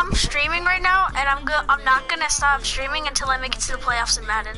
I'm streaming right now, and I'm not gonna stop streaming until I make it to the playoffs in Madden.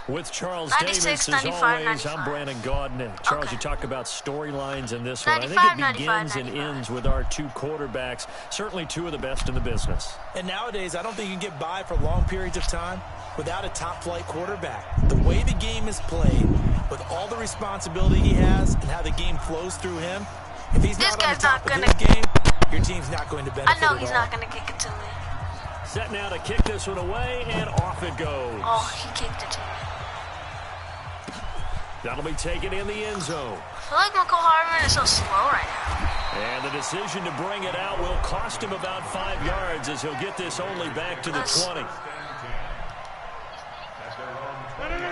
With Charles 96, Davis, as 95, always, 95. I'm Brandon Gaudin. Charles, Okay. you talk about storylines in this one. 95, I think it 95, begins 95. and ends with our two quarterbacks, certainly two of the best in the business. And nowadays, I don't think you can get by for long periods of time without a top-flight quarterback. The way the game is played, with all the responsibility he has and how the game flows through him, if he's This not on the guy's top not of gonna- his game, your team's not going to benefit I know at he's all. not gonna kick it to me. Set now to kick this one away, and off it goes. Oh, he kicked it to me. That'll be taken in the end zone. I feel like McCall Hardman is so slow right now. And the decision to bring it out will cost him about 5 yards as he'll get this only back to the 20.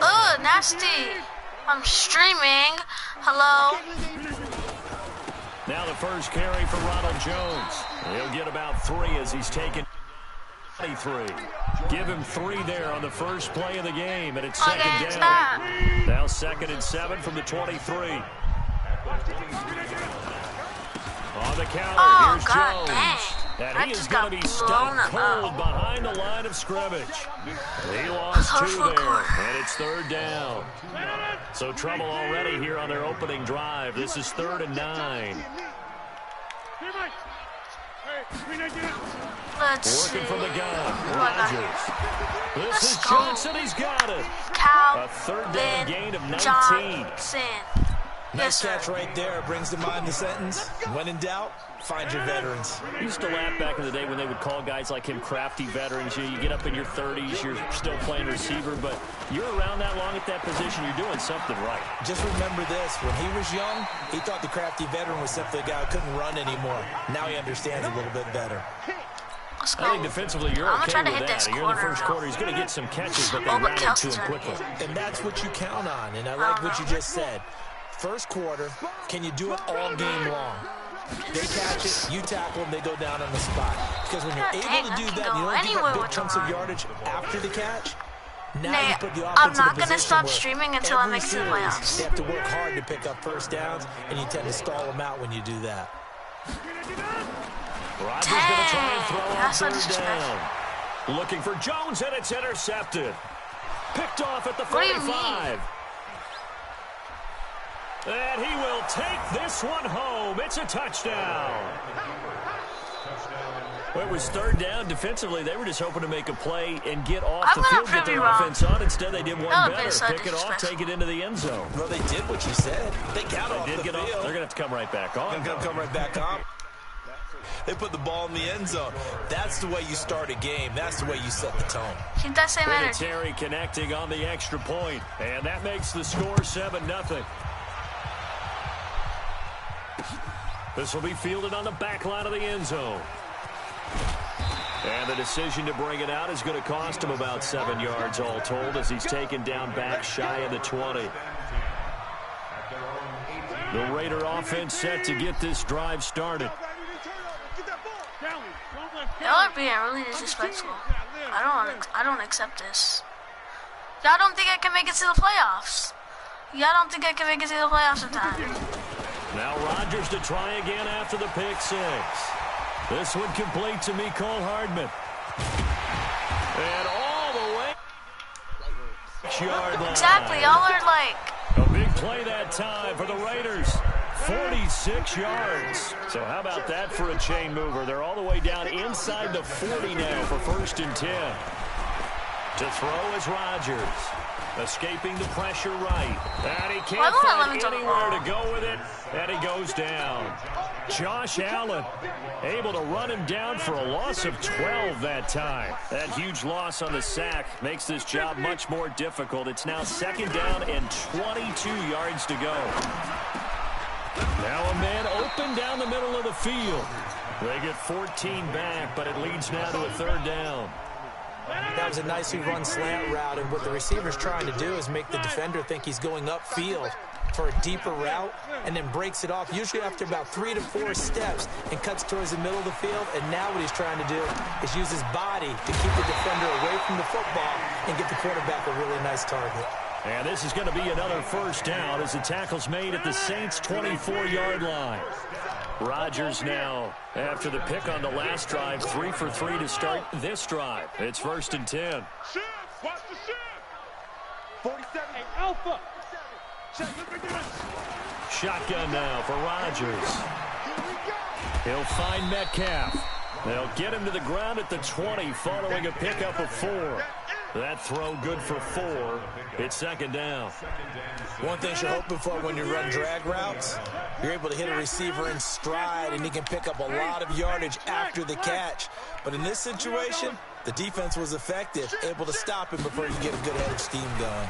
Ugh, nasty. I'm streaming. Hello? Now the first carry for Ronald Jones. He'll get about 3 as he's taken 23. Give him 3 there on the first play of the game, and it's second Okay, down. stop. Now 2nd and 7 from the 23. On the counter, Oh, here's God Jones. dang. And I he is just going got to be blown stuck up. cold behind the line of scrimmage. He lost 2 Powerful there, corner. and it's 3rd down. So trouble already here on their opening drive. This is 3rd and 9. Let's see. Working from the gun, Who I got here? Rodgers. This Let's is go. Johnson. He's got it. A 3rd down gain of 19. Johnson. Nice Yes, sir. catch right there. Brings to mind the sentence, when in doubt, find your veterans. I used to laugh back in the day when they would call guys like him crafty veterans. You get up in your 30s, you're still playing receiver, but you're around that long at that position, you're doing something right. Just remember this, when he was young, he thought the crafty veteran was simply a guy who couldn't run anymore. Now he understands a little bit better. Let's go. I think defensively you're I'm gonna okay try to with hit that. this Here in the corner first now. quarter, he's going to get some catches, but they Oh, but ran into Kelsey's him running quickly. it. And that's what you count on, and I like what you just said. First quarter, can you do it all game long? They catch it, you tackle them, they go down on the spot. Because when you're God able dang, to I do can that, go and you don't anywhere get big with chunks the of line. yardage after the catch. Now Nay, you put the I'm offense not in a gonna position stop where streaming until I every make it to the series, playoffs. They have to work hard to pick up first downs, and you tend to stall them out when you do that. Rodgers going to try and throw on That's 3rd disrespectful. down. Looking for Jones, and it's intercepted. Picked off at the What do you 45. And he will take this one home. It's a touchdown. Well, it was 3rd down. Defensively, they were just hoping to make a play and get off I'm the gonna field, get prove their you wrong. offense on. Instead, they did one That would've better. been so Pick it off, disrespectful. take it into the end zone. Well, they did what you said. They got off They did the get field. off. They're going to have to come right back on. They're going to come right back on. They put the ball in the end zone. That's the way you start a game. That's the way you set the tone. Keep that same energy. Terry connecting on the extra point, and that makes the score 7-0. This will be fielded on the back line of the end zone. And the decision to bring it out is going to cost him about 7 yards all told as he's taken down back shy of the 20. The Raider offense set to get this drive started. Y'all are being really disrespectful. I don't accept this. Y'all don't think I can make it to the playoffs. Y'all don't think I can make it to the playoffs in time. Now Rodgers to try again after the pick 6. This one complete to Mecole Hardman. And all the way. Yard line. Exactly. Y'all are like, A big play that time for the Raiders. 46 yards. So how about that for a chain mover? They're all the way down inside the 40 now for 1st and 10. To throw is Rodgers. Escaping the pressure right. And he can't find anywhere to go with it. And he goes down. Josh Allen able to run him down for a loss of 12 that time. That huge loss on the sack makes this job much more difficult. It's now 2nd down and 22 yards to go. Now a man open down the middle of the field. They get 14 back, but it leads now to a 3rd down. That was a nicely run slant route, and what the receiver's trying to do is make the defender think he's going upfield for a deeper route, and then breaks it off, usually after about 3 to 4 steps, and cuts towards the middle of the field. And now what he's trying to do is use his body to keep the defender away from the football and get the quarterback a really nice target. And this is going to be another first down as the tackle's made at the Saints' 24-yard line. Rodgers now, after the pick on the last drive, 3 for 3 to start this drive. It's 1st and 10. Watch the shift. 47, Alpha. Shotgun now for Rodgers. He'll find Metcalf. They'll get him to the ground at the 20 following a pickup of 4. That throw good for 4. It's 2nd down. One thing you're hoping for when you run drag routes, you're able to hit a receiver in stride and he can pick up a lot of yardage after the catch. But in this situation, the defense was effective, able to stop him before you get a good head of steam going.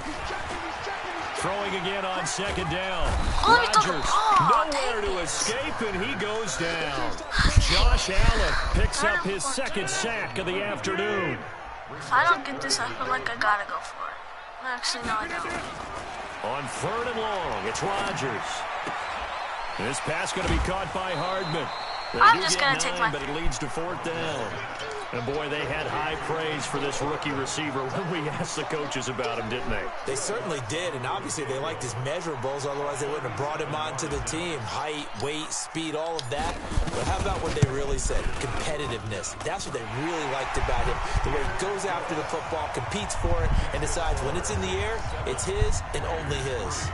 Throwing again on 2nd down. Rodgers nowhere to escape, and he goes down. Josh Allen picks up his 2nd sack of the afternoon. If I don't get this, I feel like I gotta go for it. Actually, no, I don't. On 3rd and long, it's Rodgers. This pass going to be caught by Hardman. I'm just going to take my... But it leads to 4th down. And, boy, they had high praise for this rookie receiver when we asked the coaches about him, didn't they? They certainly did, and obviously they liked his measurables. Otherwise, they wouldn't have brought him onto the team. Height, weight, speed, all of that. But how about what they really said? Competitiveness. That's what they really liked about him. The way he goes after the football, competes for it, and decides when it's in the air, it's his and only his.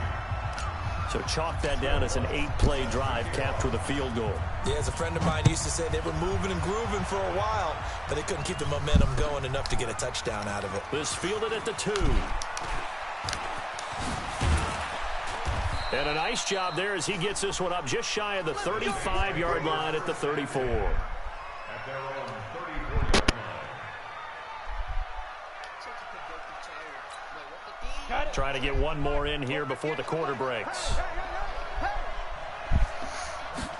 So chalk that down as an 8-play drive capped with a field goal. Yeah, as a friend of mine used to say, they were moving and grooving for a while, but they couldn't keep the momentum going enough to get a touchdown out of it. This fielded at the 2. And a nice job there as he gets this one up just shy of the 35-yard line at the 34. Trying to get one more in here before the quarter breaks.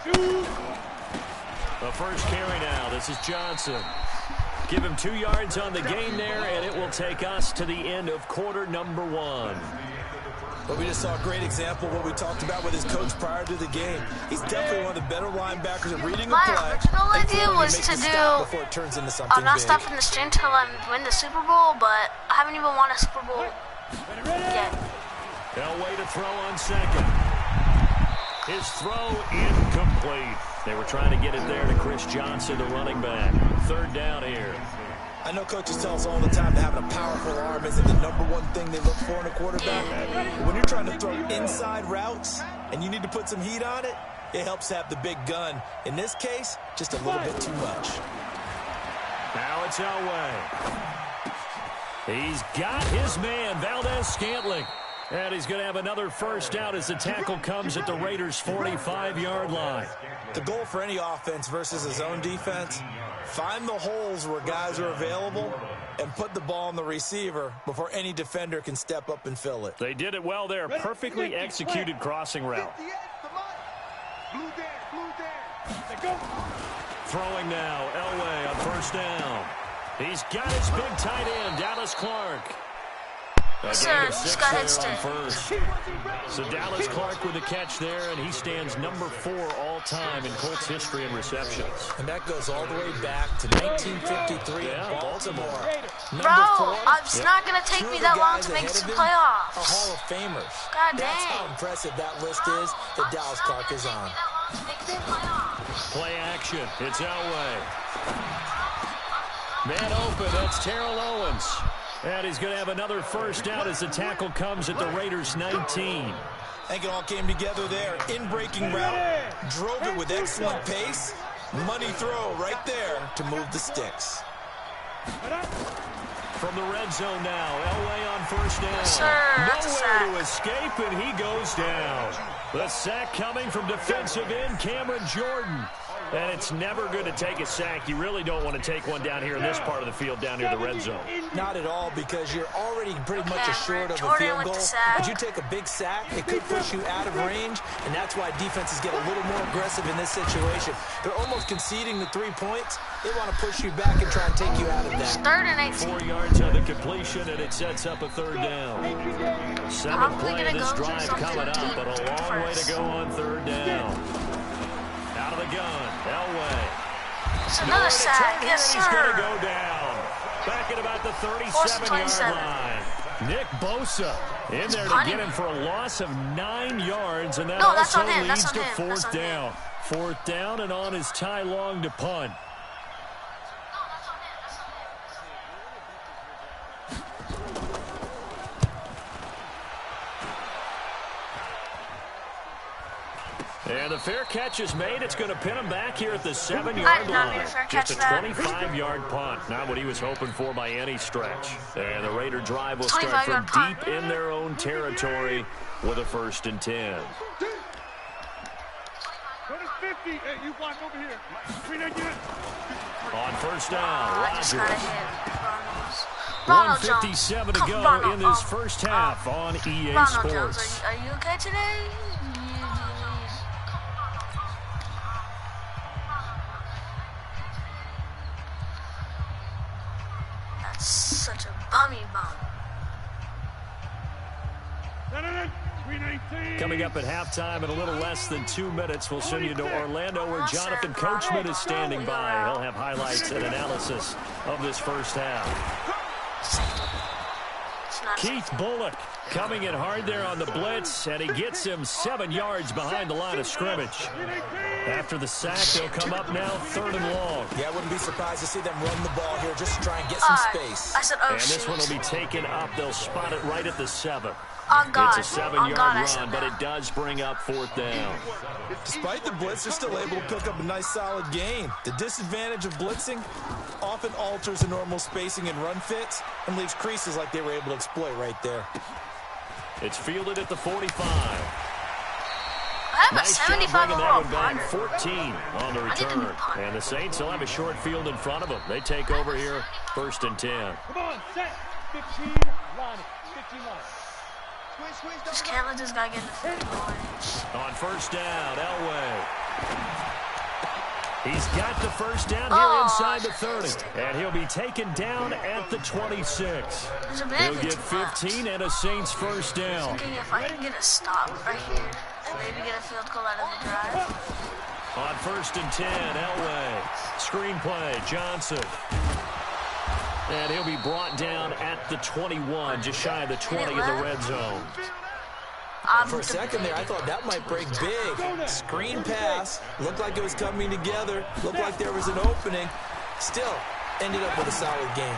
The first carry now. This is Johnson. Give him 2 yards on the gain there, and it will take us to the end of quarter number 1. But we just saw a great example of what we talked about with his coach prior to the game. He's definitely one of the better linebackers at reading a play. My original idea was to do, before it turns into something I'm not big. stopping the stream until I win the Super Bowl, but I haven't even won a Super Bowl yet. Elway to throw on 2nd. His throw incomplete. They were trying to get it there to Chris Johnson, the running back. 3rd down here. I know coaches tell us all the time that having a powerful arm isn't the #1 thing they look for in a quarterback. But when you're trying to throw inside routes and you need to put some heat on it, it helps have the big gun. In this case, just a little bit too much. Now it's Elway. He's got his man, Valdez-Scantling. And he's going to have another first down as the tackle comes at the Raiders' 45-yard line. The goal for any offense versus a zone defense, find the holes where guys are available and put the ball on the receiver before any defender can step up and fill it. They did it well there. Perfectly executed crossing route. Throwing now, Elway on 1st down. He's got his big tight end, Dallas Clark. Sir, just got hit stick. So Dallas Clark with the catch there, and he stands number 4 all-time in Colts history in receptions. And that goes all the way back to 1953 in Baltimore. Bro, it's not going to take me that long to make it to the playoffs. Are Hall of Famers. God dang. That's how impressive that list is that Dallas Clark is on. Play action. It's Elway. Man open. That's Terrell Owens. And he's going to have another first down as the tackle comes at the Raiders' 19. I think it all came together there. In-breaking route, drove it with excellent pace. Money throw right there to move the sticks. From the red zone now, Elway on 1st down. Yes, sir. Nowhere to escape, and he goes down. The sack coming from defensive end Cameron Jordan. And it's never good to take a sack. You really don't want to take one down here in this part of the field, down near the red zone. Not at all, because you're already pretty much assured of a field goal. If you take a big sack, it could push you out of range, and that's why defenses get a little more aggressive in this situation. They're almost conceding the 3 points. They want to push you back and try and take you out of that. 3rd and 18. 4 yards on the completion, and it sets up a 3rd down. 7th play of this drive coming up, but a long way to go on 3rd down. Out of the gun, Elway. It's another sack, yes, sir. He's going to go down. Back at about the 37-yard line. Nick Bosa In there to get him for a loss of 9 yards, and that No, that's also on him. leads That's to on him. fourth That's on down. him. Fourth down, and on is Ty Long to punt. And the fair catch is made. It's going to pin him back here at the 7-yard line. Just a 25-yard punt. Not what he was hoping for by any stretch. And the Raider drive will start from deep in their own territory with a 1st and 10. On first down, Rodgers. 1:57 to go in this first half on EA Sports. Are you okay today? That's such a bummy bum. Coming up at halftime in a little less than 2 minutes, we'll send you to Orlando where Jonathan Coachman is standing by. He'll have highlights and analysis of this first half. Keith Bullock coming in hard there on the blitz, and he gets him 7 yards behind the line of scrimmage. After the sack, they'll come up now 3rd and long. Yeah, I wouldn't be surprised to see them run the ball here just to try and get some space. I said, oh, and this one will be taken up. They'll spot it right at the 7. Oh, God. It's a 7-yard run, but it does bring up 4th down. Despite the blitz, they're still able to pick up a nice, solid gain. The disadvantage of blitzing often alters the normal spacing and run fits and leaves creases like they were able to exploit right there. It's fielded at the 45. I have nice a 75 job overall bringing that one back. 14 on the return. And the Saints will have a short field in front of them. They take over here, 1st and 10. Come on, set. 15 line. 15 line. Just can't let this guy get in the field goal. On first down, Elway. He's got the first down here inside the 30. And he'll be taken down at the 26. He'll get 15 and a Saints first down. Thinking if I can get a stop right here and maybe get a field goal out of the drive. On 1st and 10, Elway. Screenplay, Johnson. And he'll be brought down at the 21, just shy of the 20 in the red zone. For a second there, I thought that might break big. Screen pass. Looked like it was coming together. Looked like there was an opening. Still, ended up with a solid game.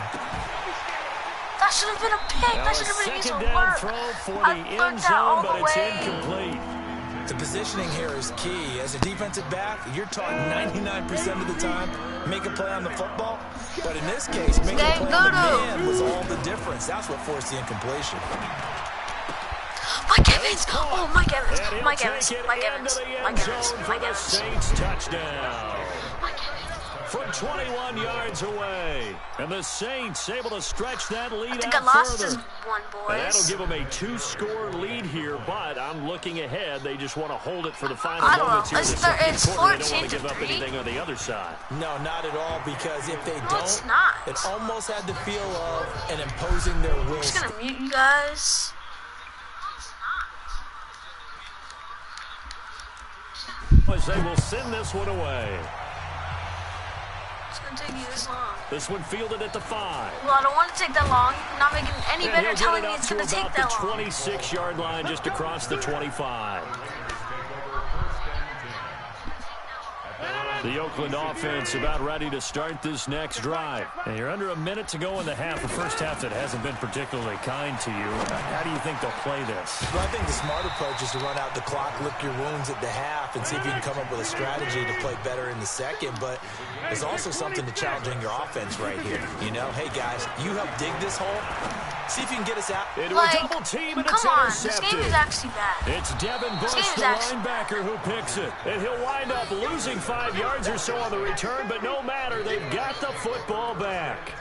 That should have been a pick. That should have been a piece of work. Second down throw for the end zone, but it's incomplete. The positioning here is key. As a defensive back, you're taught 99% of the time, make a play on the football. But in this case, making a play on the man was all the difference. That's what forced the incompletion. Mike Evans! Oh, Mike Evans! Mike Evans! Mike Evans! Mike Evans! Mike Evans! Saints touchdown. From 21 yards away. And the Saints able to stretch that lead out further. I think I lost this one, boys. And that'll give them a 2-score lead here, but I'm looking ahead. They just want to hold it for the final moments here in the second quarter. They don't want to give up anything on the other side. No, not at all, because if they don't, it almost had the feel of an imposing their will. I'm just going to mute you guys. As they will send this one away. It's going to take you this long. This one fielded at the 5. Well, I don't want to take that long. You're not making any better telling me it's going to take that long. The 26-yard line just across the 25. The Oakland offense about ready to start this next drive. And you're under a minute to go in the half. The first half that hasn't been particularly kind to you. How do you think they'll play this? Well, I think the smart approach is to run out the clock, lick your wounds at the half, and see if you can come up with a strategy to play better in the second. But there's also something to challenging your offense right here. You know, hey, guys, you help dig this hole. See if you can get us out. Into a double team, and it's intercepted. This game is actually bad. It's Devin Bush, the linebacker, who picks it. And he'll wind up losing 5 yards or so on the return, but no matter, they've got the football back.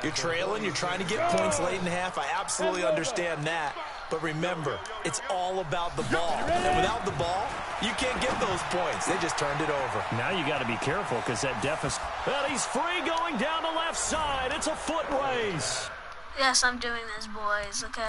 You're trailing, you're trying to get points late in the half. I absolutely understand that. But remember, it's all about the ball. And without the ball, you can't get those points. They just turned it over. Now you got to be careful because that deficit. Well, he's free going down the left side. It's a foot race. Yes, I'm doing this, boys, okay?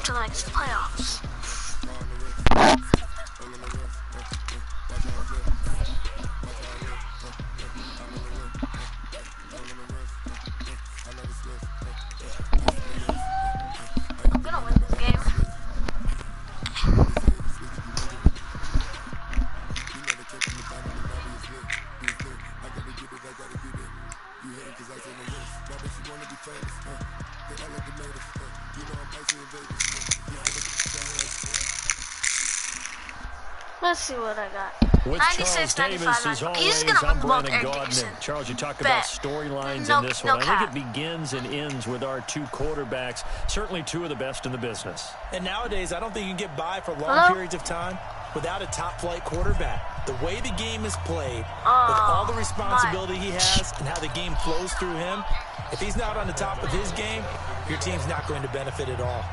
until I make it to the playoffs. I'm gonna win this game. Let's see what I got. With 96, Charles 95, Davis, as 95. always, He's gonna run I'm the ball to Brandon Eric Dickerson. Gaudman. Charles, you talk Bet. about storylines No- in this no one. I think cap. it begins and ends with our two quarterbacks, certainly two of the best in the business. And nowadays, I don't think you can get by for long Hello? periods of time without a top-flight quarterback. The way the game is played, Oh, with all the responsibility he has and how the game flows through him, if he's not on the top of his game, your team's not going to benefit at all.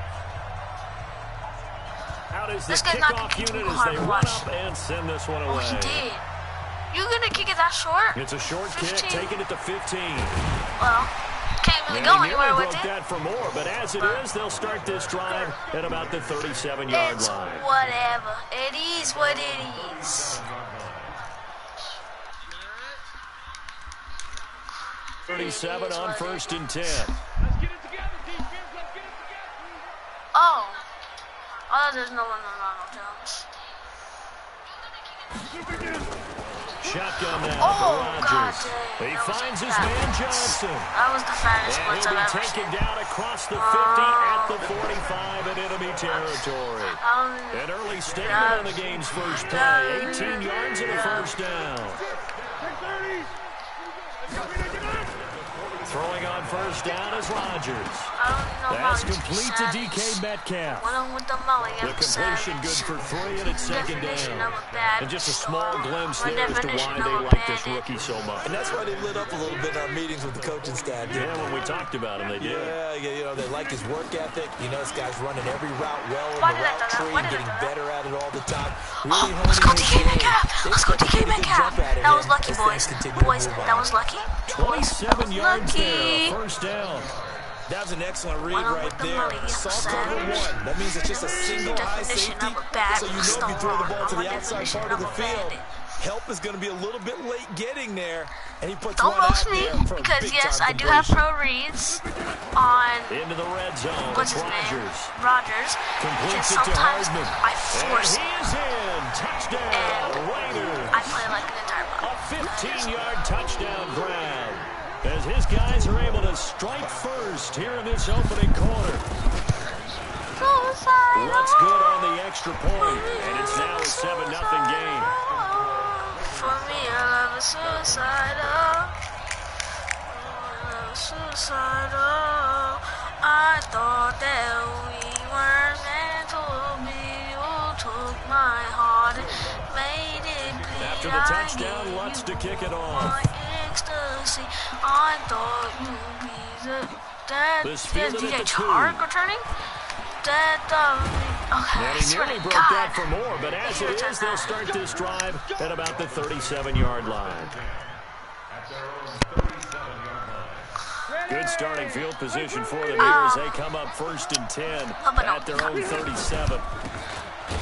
Out is the This guy's not kickoff gonna kick unit the as ball they hard. run Watch. up and send this one Oh, away. he did. You gonna kick it that short? It's a short 15. kick, taking it to 15. Well, can't really And go he anywhere nearly with broke it. that for more, but as it is, they'll start this drive at about the 37-yard It's line. whatever. It is what it is. 37 on first and 10. Let's get it together, defense. Let's get it together. Oh. Oh, there's no one on Ronald Jones. Shotgun now Oh, for God Rodgers. dang. He That was finds his bad. man Johnson. That was the fattest And blitz he'll I've be ever taken seen. down across the 50 at the 45 and enemy territory. An early statement on the game's first play. 18 yards and a first down. Throwing on first down is Rodgers. I don't know That's how complete to DK Metcalf. Went on with the molly. The completion good for 3, and it's second Definition down. of a bad And just a small glimpse My there as to definition why of they a like this bandit. rookie so much. And that's why they lit up a little bit in our meetings with the coaching staff. Yeah, when we talked about him, they did. Yeah, they like his work ethic. You know, this guy's running every route well in Why the did I route do that? tree, Why did I getting do that? better at it all the time. Oh, Really let's go honing his DK game. Metcalf. They Let's go expect a DK pretty good Metcalf. jump out of That was him lucky, as boys. things continue to Boys, move on. that was lucky. 27 yards there, lucky. first down. That was an excellent read Went on right with the there. money, Saw upset. cover one. That means it's just a single high Definition safety. of a bad So you know if you throw the ball to I'm the a outside definition part of the of a field, bandit. help is going to be a little bit late getting there. And he puts Don't one out roast me, there for a because big-time yes, I do have completion. pro reads on, Into the red zone. what's his name? Rodgers. Rogers. Completes And it to sometimes Hardman. I force And it. he is in. Touchdown, And Raiders. I play like an entire A bot. 15-yard touchdown grab. As his guys are able to strike first here in this opening quarter. Suicide. What's good on the extra point, and it's now a 7-0 game. For me, I love a suicidal. Suicidal. I thought that we weren't meant to be. You took my heart and made it bleed. After the touchdown, I Lutz to gave kick it you off. my ecstasy. I thought you'd be that. This Yes, fielded DJ at the 2. Chark returning. That okay, And I he swear nearly to broke God. that for more, but as it is, they'll start this drive at about the 37-yard line. Good starting field position for them here as they come up first and 10 at their own 37.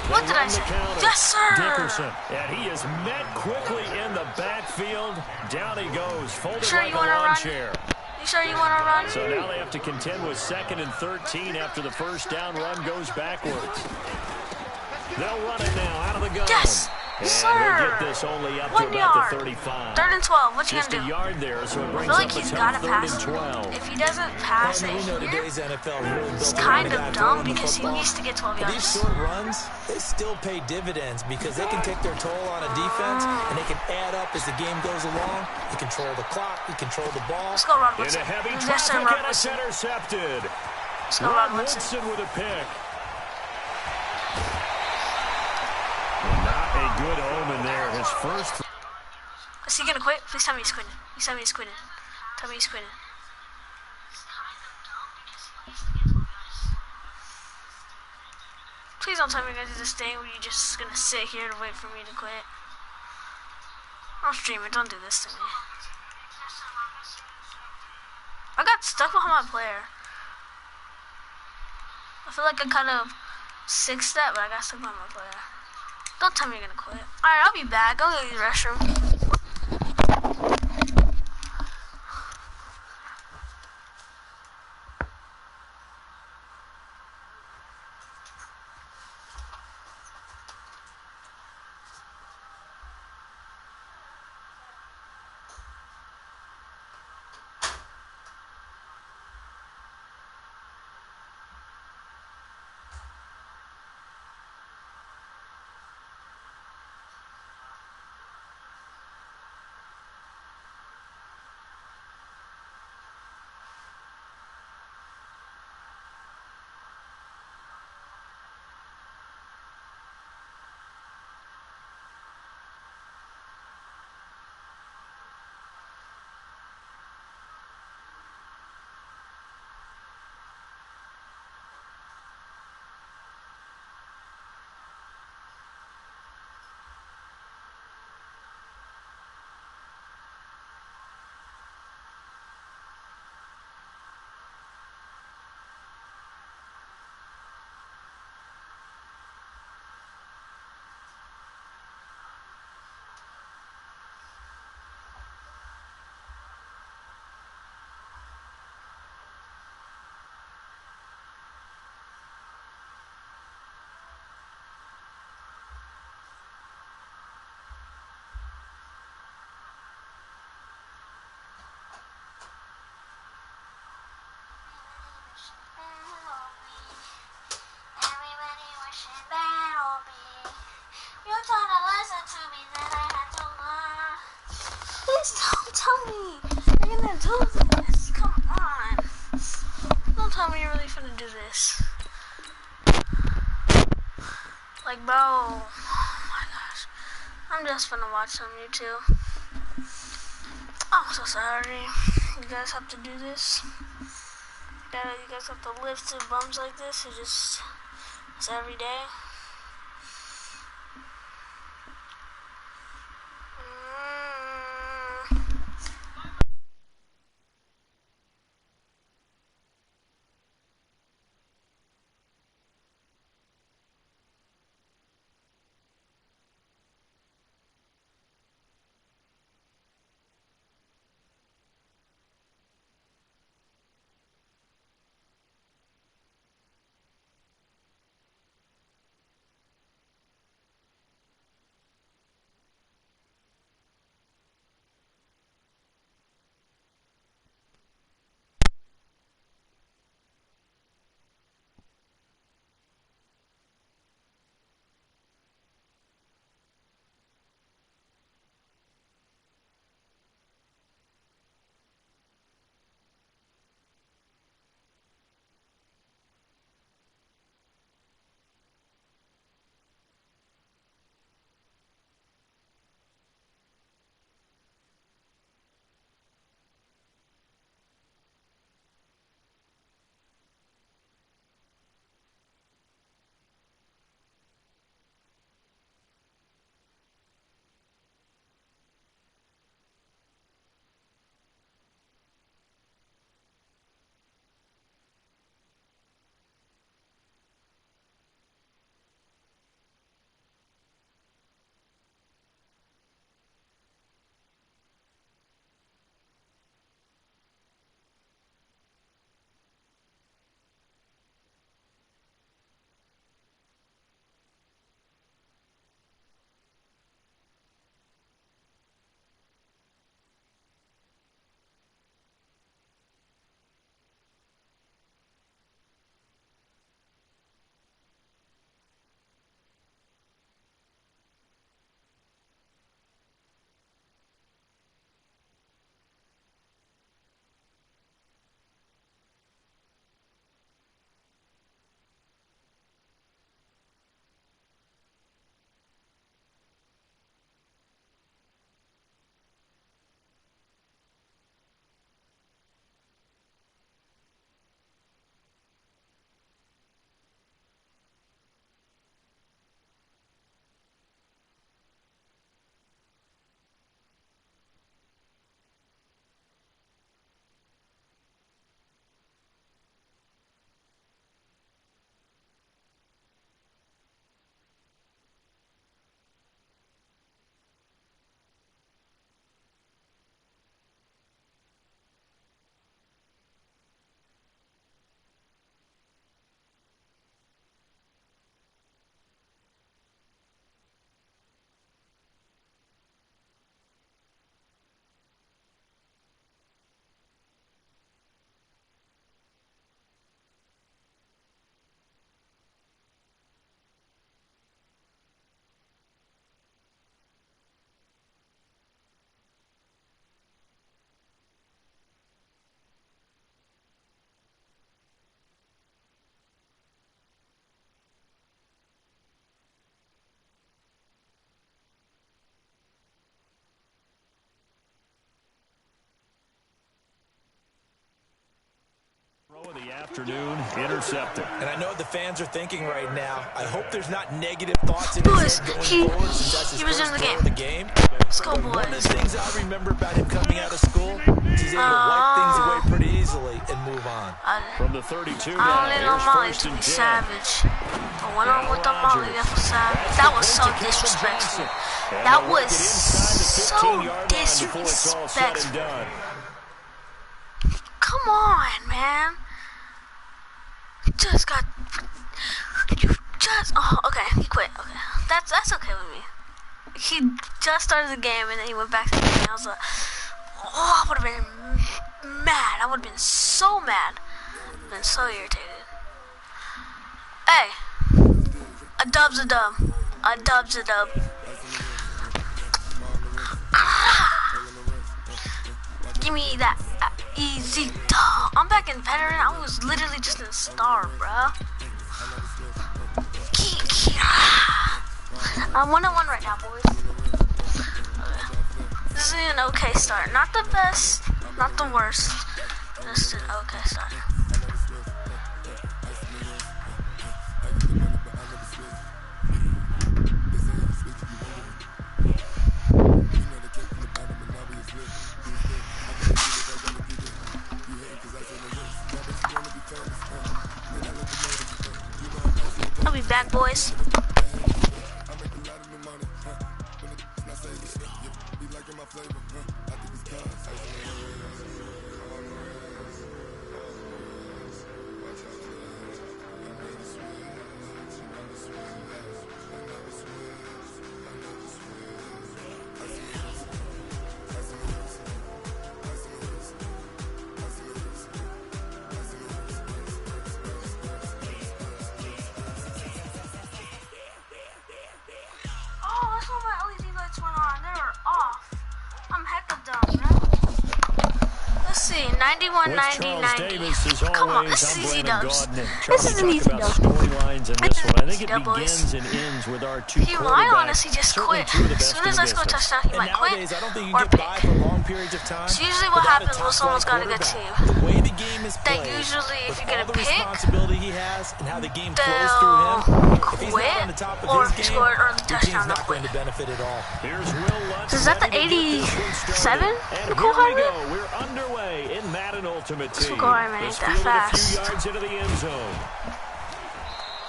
What did I say? Yes, sir. Dickerson, and he is met quickly in the backfield. Down he goes, folded Sure like you a wanna lawn run? chair. You sure you want to run? So now they have to contend with 2nd and 13 after the first down run goes backwards. They'll run it now out of the gun. Yes, And sir. we'll get this only up to 1 about yard. the 35. 3rd and 12. What you Just gonna a do? yard there, so it I brings feel like up he's a gotta 3rd pass and it. 12. If he doesn't pass And it we know here, today's NFL is really it's built around kind the of guy dumb throwing the because he football. needs to get 12 But these yards. short runs, they still pay dividends because they can take their toll on a defense and they can add up as the game goes along. You control the clock, you control the ball. Let's go, Rod In Woodson. a heavy Yes, sir, traffic, Rod and it's Woodson. intercepted. Let's go, Rod Rod Woodson. Woodson with a pick. Not a good omen there. His first. Is he gonna quit? Please tell me he's quitting. Please tell me he's quitting. Tell me he's quitting. Please don't tell me you guys do this thing where you're just gonna sit here to wait for me to quit. I'll stream it. Don't do this to me. I got stuck behind my player. A feel like I kind of sixed that, but I got stuck on my player. Don't tell me you're gonna quit. Alright, I'll be back. I'll go to the restroom. Please don't tell me you're gonna do this. Come on. Don't tell me you're really finna do this. Like, bro. Oh my gosh. I'm just finna watch some YouTube. I'm so sorry. You guys have to do this. You guys have to live through bums like this. It's every day. afternoon, intercepted. And I know what the fans are thinking right now. I hope there's not negative thoughts in his head going forward since that's his first throw of the game. Let's go, boys. One of the things I remember about him coming out of school is he's able to wipe things away pretty easily and move on. From the 32 I now, don't need no here's Molly first to and be 10. savage. I went on with the Molly, that was savage. That was so disrespectful. That was so disrespectful. Come on, man. Oh, okay, he quit. Okay, that's okay with me. He just started the game and then he went back to the game. I was like, oh, I would have been mad. I would have been so mad. Been so irritated. Hey, a dub's a dub. A dub's a dub. Give me that easy dub. I'm back in veteran. I was literally just in star, bruh. I'm 1-1 right now, boys. Okay. This is an okay start. Not the best, not the worst. Just an okay start. I'll be back, boys. Let's see, 91, 90, 90. Come on, this is easy dubs. This is an easy dub. Storylines in this one. I think it Dub, boys. begins and ends with our two He might honestly just quit. As soon as I score a touchdown, he might quit Nowadays, I don't think you or get pick. by for long periods of time. It's usually what without happens when someone's got a good team. The way the game is They played, usually, if you with get all a the pick, responsibility he has and how the game flows through him, they'll if he's not on the quit, top of or his if you game, score an early your team's touchdown, they'll not going quit. to benefit at all. Here's Will Lutz. So is that the ready to get this one 87? started. And Nicole here we Hartman? go. We're underway in Madden Ultimate Team. Nicole Hartman ain't This that fielded a fast. few yards into the end zone.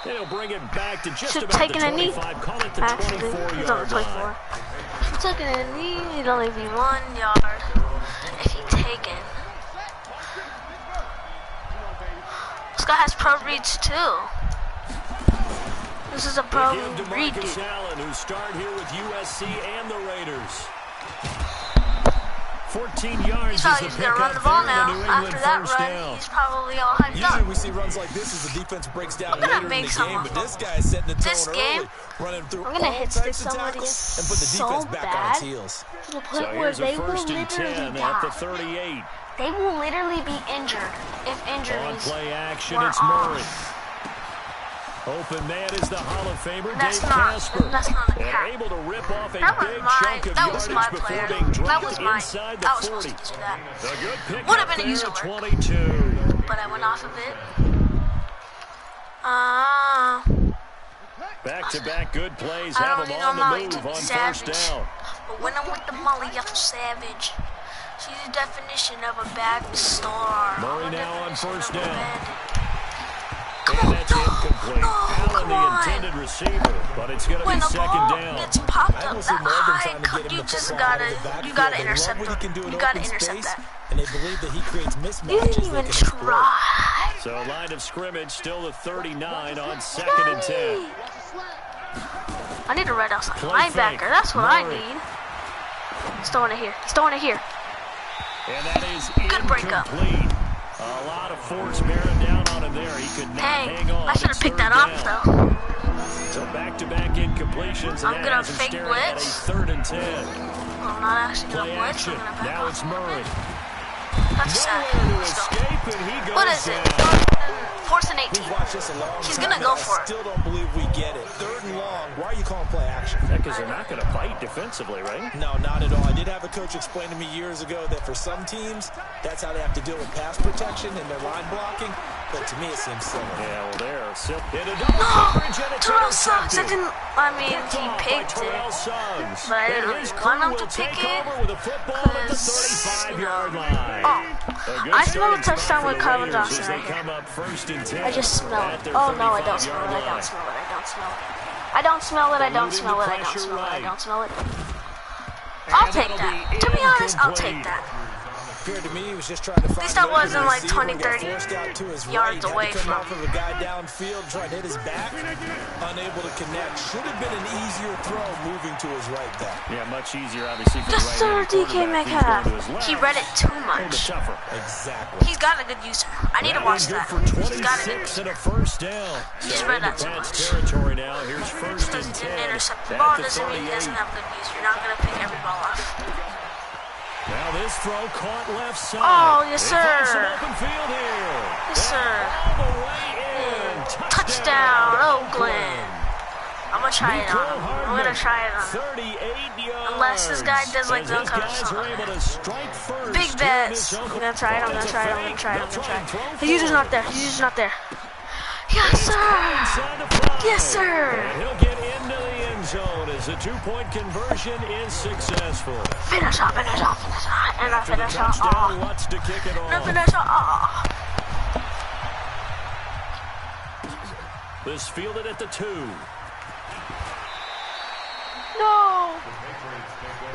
They'll bring it back to just Should've about taken the a knee. 25. Call it the Actually, he's on the 24-yard 24. line. If he took it in, he'd only be 1 yard. If he take it. This guy has pro reads too. This is a pro read, dude. DeMarcus Allen, who started here with USC and the Raiders. 14 yards. He's probably just gonna run the ball now. After that run, he's probably all hyped Usually up. we see runs like this as the defense breaks down I'm gonna later in make the game, someone but this guy's setting the This tone game, early, running through I'm gonna all hit stick types of somebody tackles and put the so defense back on bad its heels. to the So point where here's a they will first and literally 10 at the die. 38. They will literally be injured if On injuries play action, were it's Murray. off. Open man is the Hall of Famer, That's Dave not- Casper. that's not a and cap. able to rip off a That was big my- chunk of that was my yardage player. before being That dropped was my- inside the I was 40. supposed to do that. A good pick Would've up been a there user at work. 22. But I went off of it. Back-to-back good plays I have don't him need no on Molly the to move be on savage. first down. But when I'm with the Molly, I'm savage. She's the definition of a bad star. Murray I'm the now on definition first of a down. bandit. And that's incomplete. No, Allen, come the on. intended receiver, but it's going to When be the second ball down. gets popped I up almost see that more of them high, trying to get him you the just football out gotta, of the backfield. you gotta They love intercept what he them. can do in You gotta open intercept space, that. and they believe that he creates You mismatches didn't they even can exploit. try. So line of scrimmage still the 39 on second and 10. I need a red outside Play fake. linebacker. That's what I Murray. need. He's throwing it here. He's throwing it here. And that is Good breakup. incomplete. A lot of force bearing down on him there. He could not hang Dang, on. I should have It's picked third that off down. though. So back-to-back incompletions. And I'm that gonna has him fake staring at a blitz. 3rd and 10. Well, I'm not actually Play gonna blitz. action. I'm gonna back Now off it's a little Murray. bit. That's sad. Nowhere to Let's go. escape, and he goes What is it? down. Fourth and 18. We've watched this a long He's time, gonna go and for I it. still don't believe we get it. 3rd and long. Why are you calling play action? Because they're not going to bite defensively, right? No, not at all. I did have a coach explain to me years ago that for some teams, that's how they have to deal with pass protection and their line blocking. but to me it seems similar. Yeah, well, there. Terrell Suggs. I mean, he picked it, but I didn't really want him to pick it because, you know. Oh, I smell a touchdown with Calvin Johnson right here. I just smell it. Oh no, I don't smell it. I don't smell it. I don't smell it. I don't smell it. I don't smell it. I don't smell it. I don't smell it. I'll take that. To be honest, I'll take that. To me, he was just trying to find at least that wasn't like 20, 30 yards away from off of a guy downfield, trying to hit his back, unable to connect. Should have been an easier throw moving to his right back. Yeah, much easier, obviously. Just sir, DK Metcalf. He read it too much. Exactly. He's got a good user. I need to watch that. He's got a good user. He just read that too much. Territory now. Here's first and 10. Didn't intercept the ball doesn't mean he doesn't have a good user. You're not gonna pick every ball off. Now this throw caught left side. Oh, yes, sir. Open field here. Yes, sir. All the way in. Touchdown, Oakland. I'm gonna try it on him. I'm gonna try it on him. 38 yards. Unless this guy does like zone coverage or something. Big bets. I'm gonna try it. I'm gonna try it. I'm gonna try it. I'm gonna try it. His user's not there. His user's not there. Yes, sir. Yes, sir. And he'll get into the end zone as the two-point conversion is successful. Finish off, finish off, finish off. And I finish off. Wants to kick it off. And I finish off. This fielded at the 2. No.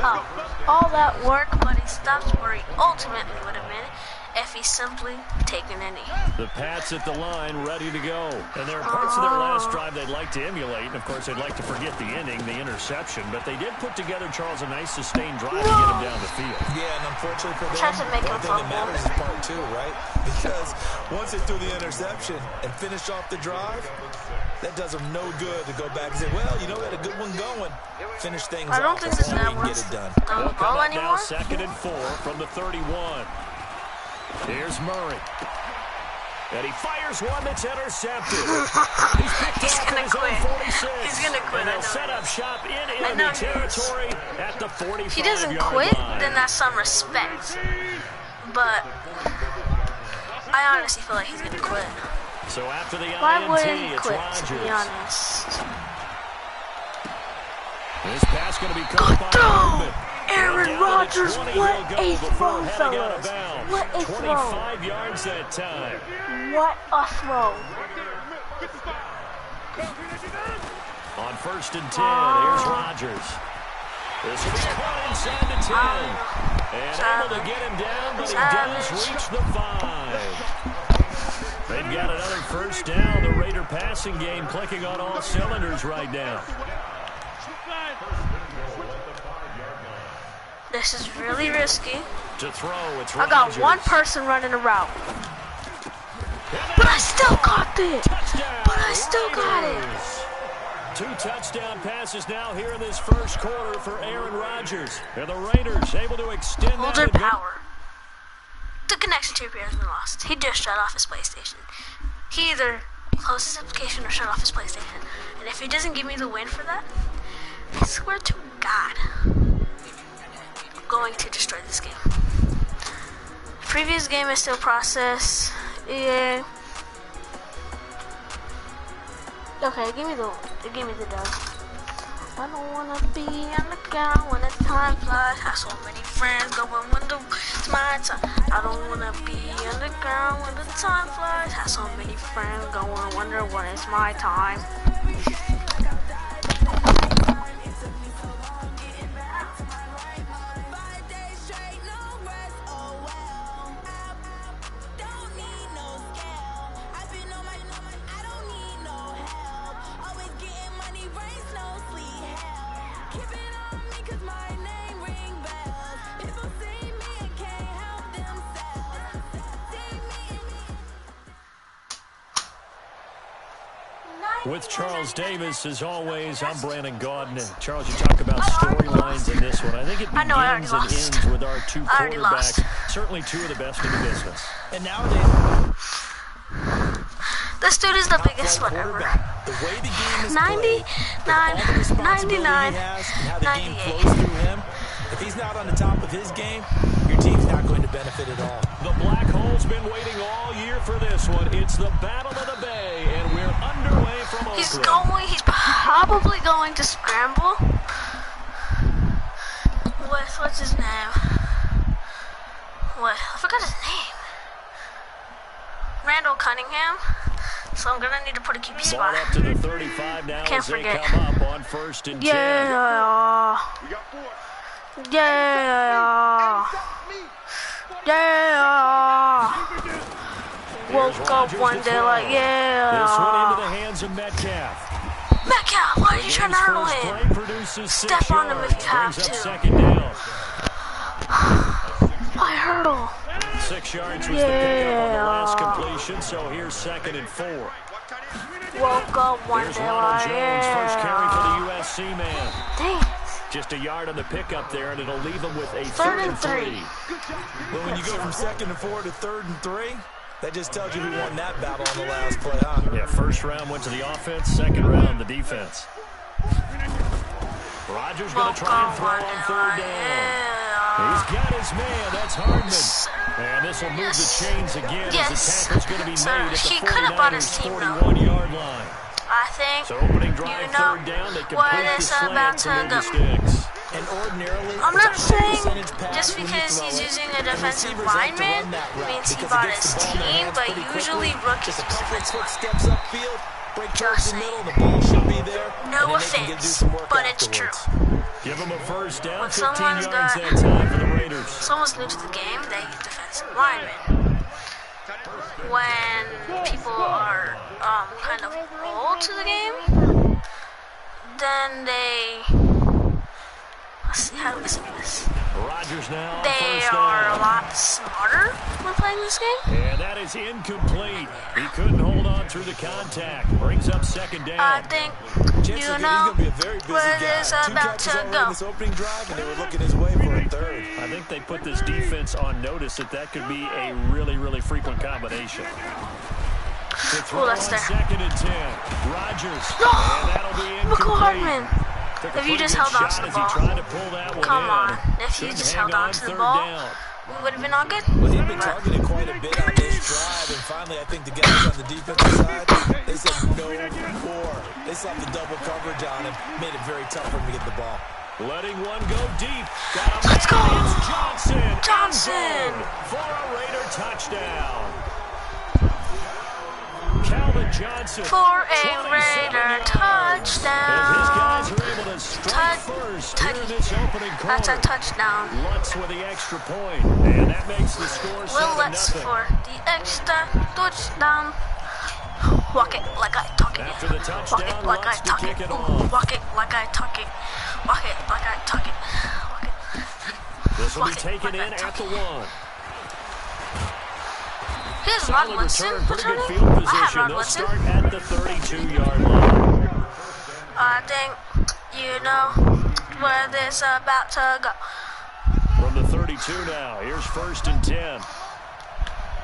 Oh, all that work, but he stops where he ultimately would have been if he simply taken a knee. The Pats at the line, ready to go. And there are parts of their last drive they'd like to emulate. And, of course, they'd like to forget the ending, the interception. But they did put together, Charles, a nice sustained drive to get him down the field. Yeah, and unfortunately for them, Try to make one him thing that fumble. matters is part 2, right? Because once they threw the interception and finished off the drive, that does them no good to go back and say, well, you know, we had a good one going. Finish things I don't off think as this long as guy we can wants get it done. the ball anymore. Now 2nd and 4 from the 31. Here's Murray. And he fires one that's intercepted. He's gonna quit. He's gonna quit. And they'll set up shop in I know enemy territory at the 45-yard If he doesn't quit, then that's some respect. But I honestly feel like he's gonna quit. So after the Why INT, wouldn't he it's quit, Rodgers. to be honest? This pass going to be caught by throw! Hardman. Aaron Rodgers, what a throw, fellas. What a 25 throw. yards that time. What a throw. On 1st and 10, here's Rodgers. This will be caught inside the 10. And able to get him down, but he does reach the 5. They've got another first down. The Raider passing game clicking on all cylinders right now. This is really risky. To throw, it's I got Rodgers. one person running a route. But I still got it. Touchdown, But I still got it. Raiders. 2 touchdown passes now here in this first quarter for Aaron Rodgers. And the Raiders able to extend Hold that your advantage. power. The connection to your peer has been lost. He just shut off his PlayStation. He either closed his application or shut off his PlayStation. And if he doesn't give me the win for that, I swear to God, I'm going to destroy this game. Previous game is still process. Yeah. Okay, give me the dub. I don't wanna be on the ground when the time flies. Have so many friends going when it's my time. I don't wanna be on the ground when the time flies. Have so many friends going wonder when it's my time. With Charles Davis, as always, I'm Brandon Gaudin. And Charles, you talk about storylines in this one. I think it begins and ends with our 2 quarterbacks. Certainly 2 of the best in the business. And nowadays, this dude is the biggest one ever. The way the game is 99, played, 99, and how the game 98. flows through him, If he's not on the top of his game, your team's not going to benefit at all. The Black Hole's been waiting all year for this one. It's the Battle of the Bay, and we're underway from Oakland. He's probably going to scramble with, what's his name? What? I forgot his name. Randall Cunningham. So I'm gonna need to put a QB spot. Ball up to the 35 now. Can't as they forget. come up on 1st and 10. Yeah. Yeah. Yeah. Woke up one day like, This one into the yeah. hands of Metcalf. Metcalf, why are you trying to hurdle him? Step on him if you have Brings up to. 2nd down. Why hurdle? 6 yards was the pickup on the last completion, so here's 2nd and 4. Woke up one Here's day Ronald like, Jones, first carry for yeah. the USC man. Dang. Just a yard on the pickup there, and it'll leave them with a 3rd and 3. But when you go from 2nd and 4 to 3rd and 3, that just tells you who won that battle on the last play, huh? Yeah, first round went to the offense, second round the defense. Rodgers going to try and throw on 3rd down. He's got his man. That's Hardman. And this will move the chains again as the tackle's going to be made at the 49ers' 41-yard line. I think So opening drive, you know 3rd down. They what complete the it's slant about to to move the go. sticks. And ordinarily, I'm it's not a high saying percentage pass just when you because throw he's it. using a And defensive receivers like to lineman run that route means he because bought it gets his the ball in their team, hands but pretty usually quickly. rookies Just a use couple of defensive quick line. steps upfield, break towards Just the middle, saying. the ball should be there. No and then they can do offense, some work but it's true. afterwards. Give them a first down, When 15 someone's yards got- that time for the Raiders. Someone's new to the game, they use defensive linemen. When people are kind of old to the game, then they, let's see, how do I say this? Rodgers now on They first are a down. lot smarter when playing this game. And that is incomplete. He couldn't hold on through the contact. Brings up 2nd down. I think Chances you are know he's going to be a very busy where guy. it is 2 about catches to already go. in this opening drive, and they were looking his way for a 3rd. I think they put this defense on notice that could be a really, really frequent combination. To throw that's on there. 2nd and 10. Rodgers. No! And that'll be incomplete. McCall Hardman. Took a If you pretty just good held on to shot the as he ball. tried to pull that one Come in. on. If you Couldn't just hang held on to the 3rd ball, down. we would have been all good. Well, he'd been But targeted quite a bit on this drive, and finally I think the guys on the defensive side, they said no more. They slapped the double coverage on him, made it very tough for him to get the ball. Letting one go deep. Got a Let's man. go. It's Johnson. Johnson. End zone for a Raider touchdown. Calvin Johnson. for a 27 Raider yards. touchdown. As his guys are able to strike first here in this opening quarter. That's a touchdown. Lutz with the extra point, and that makes the score Will Lutz 7-0. for the extra touchdown. Walk it like I talk it. After the Walk touchdown, it like I Lutz to talk kick it. it Ooh, off. walk it like I talk it. Walk it like I talk it. Walk it. This will be Walk it taken like I in talk at the it. 1. Here's Rod Solid Woodson return, pretty good returning. field I have position. Rod They'll Woodson. start at the 32-yard line. I think you know where this about to go. From the 32 now, here's 1st and 10. Here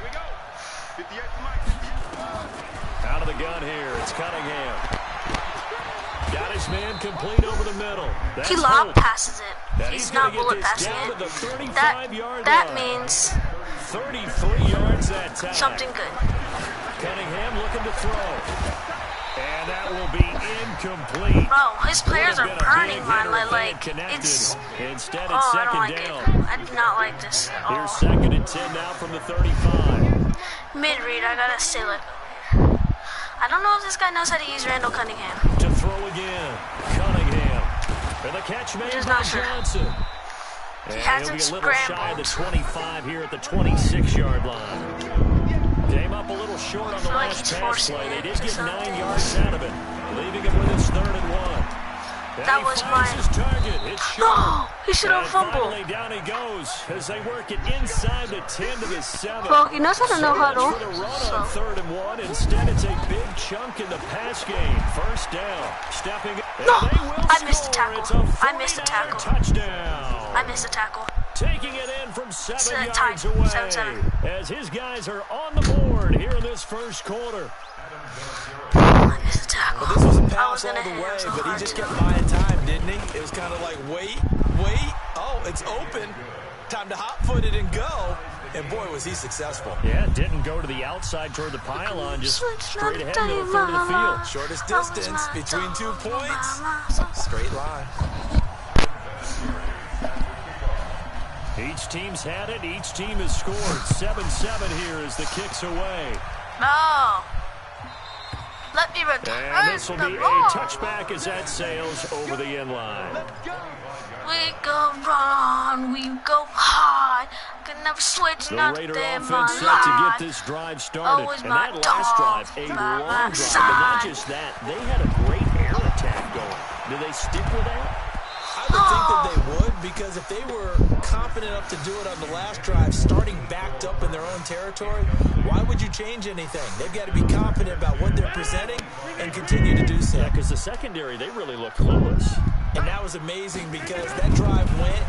we go. 58 to Mike. Out of the gun here, it's Cunningham. Got his man complete over the middle. That's He lob Hope. passes it. Now He's gonna not get bullet this passing down it. to the 35-yard That line. means 33 yards that time. something good. Cunningham looking to throw. And that will be incomplete. Bro, his players are Would have been a burning big my hitter if they like had connected. it's. Instead, Oh, it's I don't second like down. it. I do not like this at Here's all. 2nd and 10 now from the 35. Mid read, I gotta stay like. I don't know if this guy knows how to use Randall Cunningham. To throw again. Cunningham. And the catch made Just by not sure. Johnson. And he'll hasn't be a little shy of the scrambled. 25 here at the 26-yard line. Came up a little short on the feel like last he's pass forcing play. They it did to get something. 9 yards out of it, leaving him with his 3rd and 1. And That he was finds mine. his target. It's short. No, he should have And fumbled. finally down he goes as they work it inside the 10 to the 7. Well, he knows how to So no much huddle. for the run So. on 3rd and 1. Instead, it's a big chunk in the pass game. First down. Stepping. And No, they will I missed the score. tackle. It's a I missed the 49er tackle. touchdown. I missed a tackle. Taking it in from 7 yards tied. away 7-7. as his guys are on the board here in this first quarter. I missed a tackle. Well, this was a I was pass all gonna the hit him way, so but he hard just too. kept buying time, didn't didn't he? It was kind of like, wait. Oh, it's open. Time to hot-foot it and go. And, boy, was he successful. Yeah, didn't go to the outside toward the pylon, just straight ahead, middle third of the field. Shortest distance between 2 points. Straight line. Each team's had it. Each team has scored. 7-7 here as the kick's away. No. Let me return And this will the be ball. a touchback as that sails over the end line. We go run, we go high. Can never switch, The not Raider them offense set to get this drive started. Always And my that last dog drive, a by long my drive. But side. not just that, they had a great air attack going. Do they stick with that? I would think that they would, because if they were confident enough to do it on the last drive, starting backed up in their own territory, why would you change anything? They've got to be confident about what they're presenting and continue to do so. Yeah, because the secondary, they really look clueless. And that was amazing because that drive went,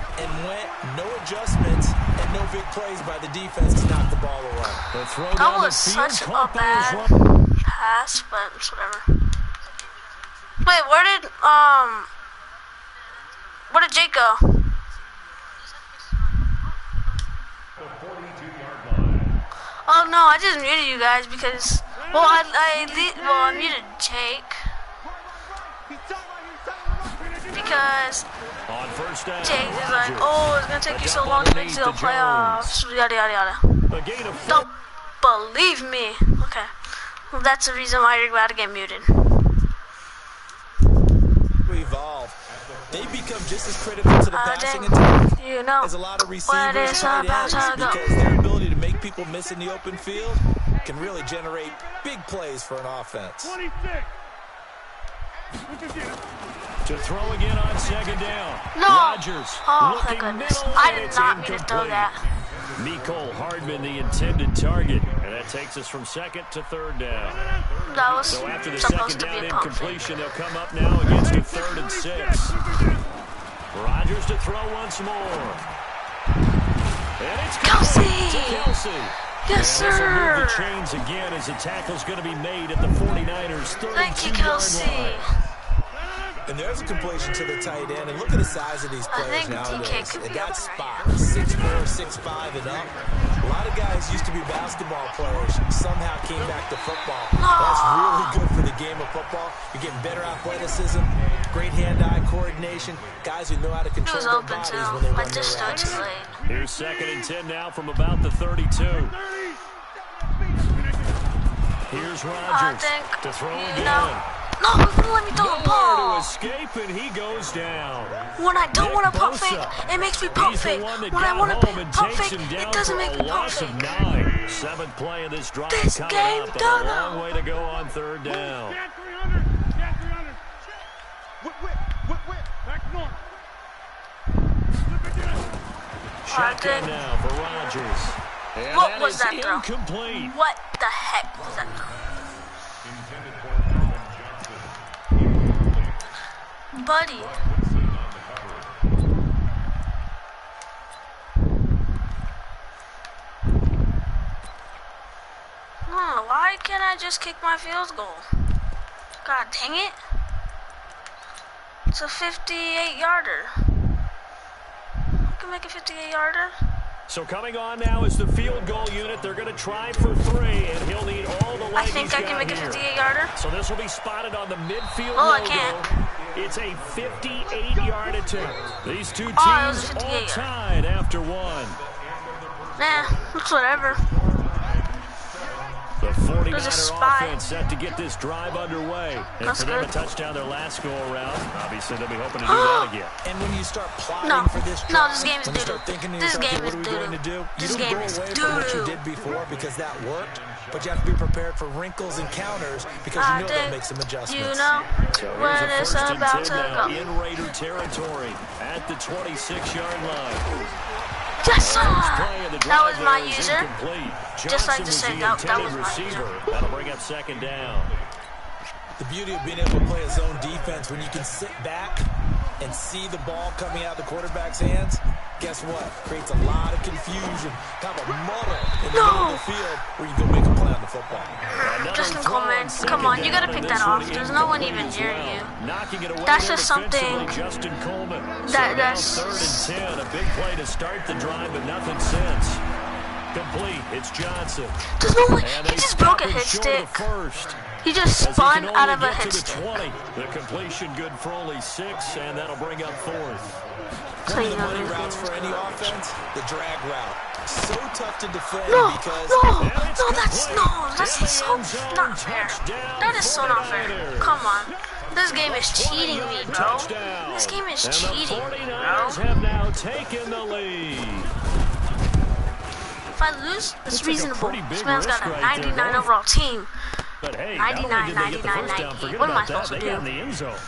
no adjustments, and no big plays by the defense to knock the ball away. The throw That down was the field, such a caught by bad his run. pass, but it's whatever. Wait, where did Jake go? Oh no, I just muted you guys because, well, I muted Jake because On first down, Jake is like, Rodgers. oh, it's gonna take you so long to make it to the playoffs, yada yada yada. A gain of 4. Don't believe me. Okay, well that's the reason why you're about to get muted. We evolve. They become just as critical to the passing attack You know as a lot of what receivers it's tight about ends, to go. because their ability to make people miss in the open field can really generate big plays for an offense. 26. To throw again on second down. No. Rodgers Oh, thank looking goodness. middle, I and did it's not mean to throw incomplete. that. Nicole Hardman, the intended target. And that takes us from second to third down. That was So after the supposed second to down be a pump fake. incompletion, they'll come up now against a 3rd and 6. Rodgers to throw once more. And it's Kelsey! complete to Kelsey. Yes, And this will move sir. the chains again as the tackle's going to be made at the 49ers' Thank you, 32-yard Kelsey. line. And there's a completion to the tight end. And look at the size of these I players think DK nowadays. could At be that open spot, right 6'4", 6'5", and up. A lot of guys used to be basketball players, somehow came back to football. That's really good for the game of football. You're getting better athleticism, great hand-eye coordination, guys who know how to He control was their open bodies too. when they I run their just threw it routes. too late. Here's 2nd and 10 now from about the 32. Here's Rodgers think, to throw you again. know, no, he wouldn't let me throw the Nowhere to ball. escape, and he goes down. When I don't Nick want to pump Bosa. fake, it makes me pump He's fake. the one that When I got want home to and pump takes fake, him down it doesn't for make a me pump loss of fake. 9. 7th play of this drive This coming game up, and done. a long way to go on 3rd down. Cat 300. Cat 300. Whip. Back north. Flip again. Shotgun think- now for Rodgers. And What was is that throw? incomplete. What the heck was that throw? Buddy. Why can't I just kick my field goal? God dang it. It's a 58-yarder. I can make a 58-yarder. So coming on now is the field goal unit. They're going to try for 3, and he'll need all the I leg think he's I can got make a here. 58-yarder. So this will be spotted on the midfield Oh, I logo. can't. It's a 58-yard attempt. These two teams Oh, it was a all 58-yard. tied after 1. Nah, looks whatever. The There's a 49er spy. offense set to get this drive underway. And That's for them good. a touchdown their last go-around. Obviously, they'll be hoping to do that again. And when you start plotting No. for this No, drive, this game is when you doo-doo. start thinking to This yourself, game what is are we going to doo-doo. do? This You don't game go is away from what you doo-doo. did before because that worked, but you have to be prepared for wrinkles and counters because you know they'll make some adjustments. You know So when here's a it's first and about 10 to now go. in Raider territory at the 26-yard line. Yes, sir. First play of the That was drive my there is user. incomplete. Just like Johnson to was say, the that intended was my receiver. user. That'll bring up 2nd down. The beauty of being able to play a zone defense when you can sit back and see the ball coming out of the quarterback's hands, guess what? Creates a lot of confusion, kind of a muddle in the middle of the field where you go make a play on the the football. Justin Coleman, come on, you gotta pick that off. There's no one even near you. That's just something that's third and 10. A big play to start the drive, but nothing since. Complete. It's Johnson. There's no one. He just broke a hit stick. He just spun out of a hit stick. The completion good for only 6, and that'll bring up 4th. One of the money routes for any offense, the drag route. So tough to defend because that's so not fair. That is so not fair. Come on. This game is cheating me, bro. This game is cheating, bro. Have now taken the lead. If I lose, it's reasonable. This man's got a 99 overall team. But hey, 99, 99, 90. What am I supposed to do?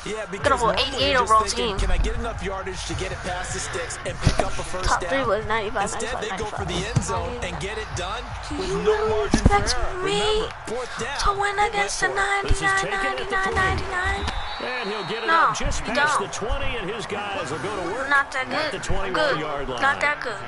Yeah, Got a whole 88 overall team. Can I get enough yardage to get it past the sticks and pick up a first Top down? 3 was 95, Instead, 95, they go 95. for the end zone and get it done with You no margin for expect error. me Remember, 4th down. to win against the 99, 99, 99? And he'll get it No, up just you past don't. the 20, and his guys will go to work Not that at the good. 21-yard line. Not that good.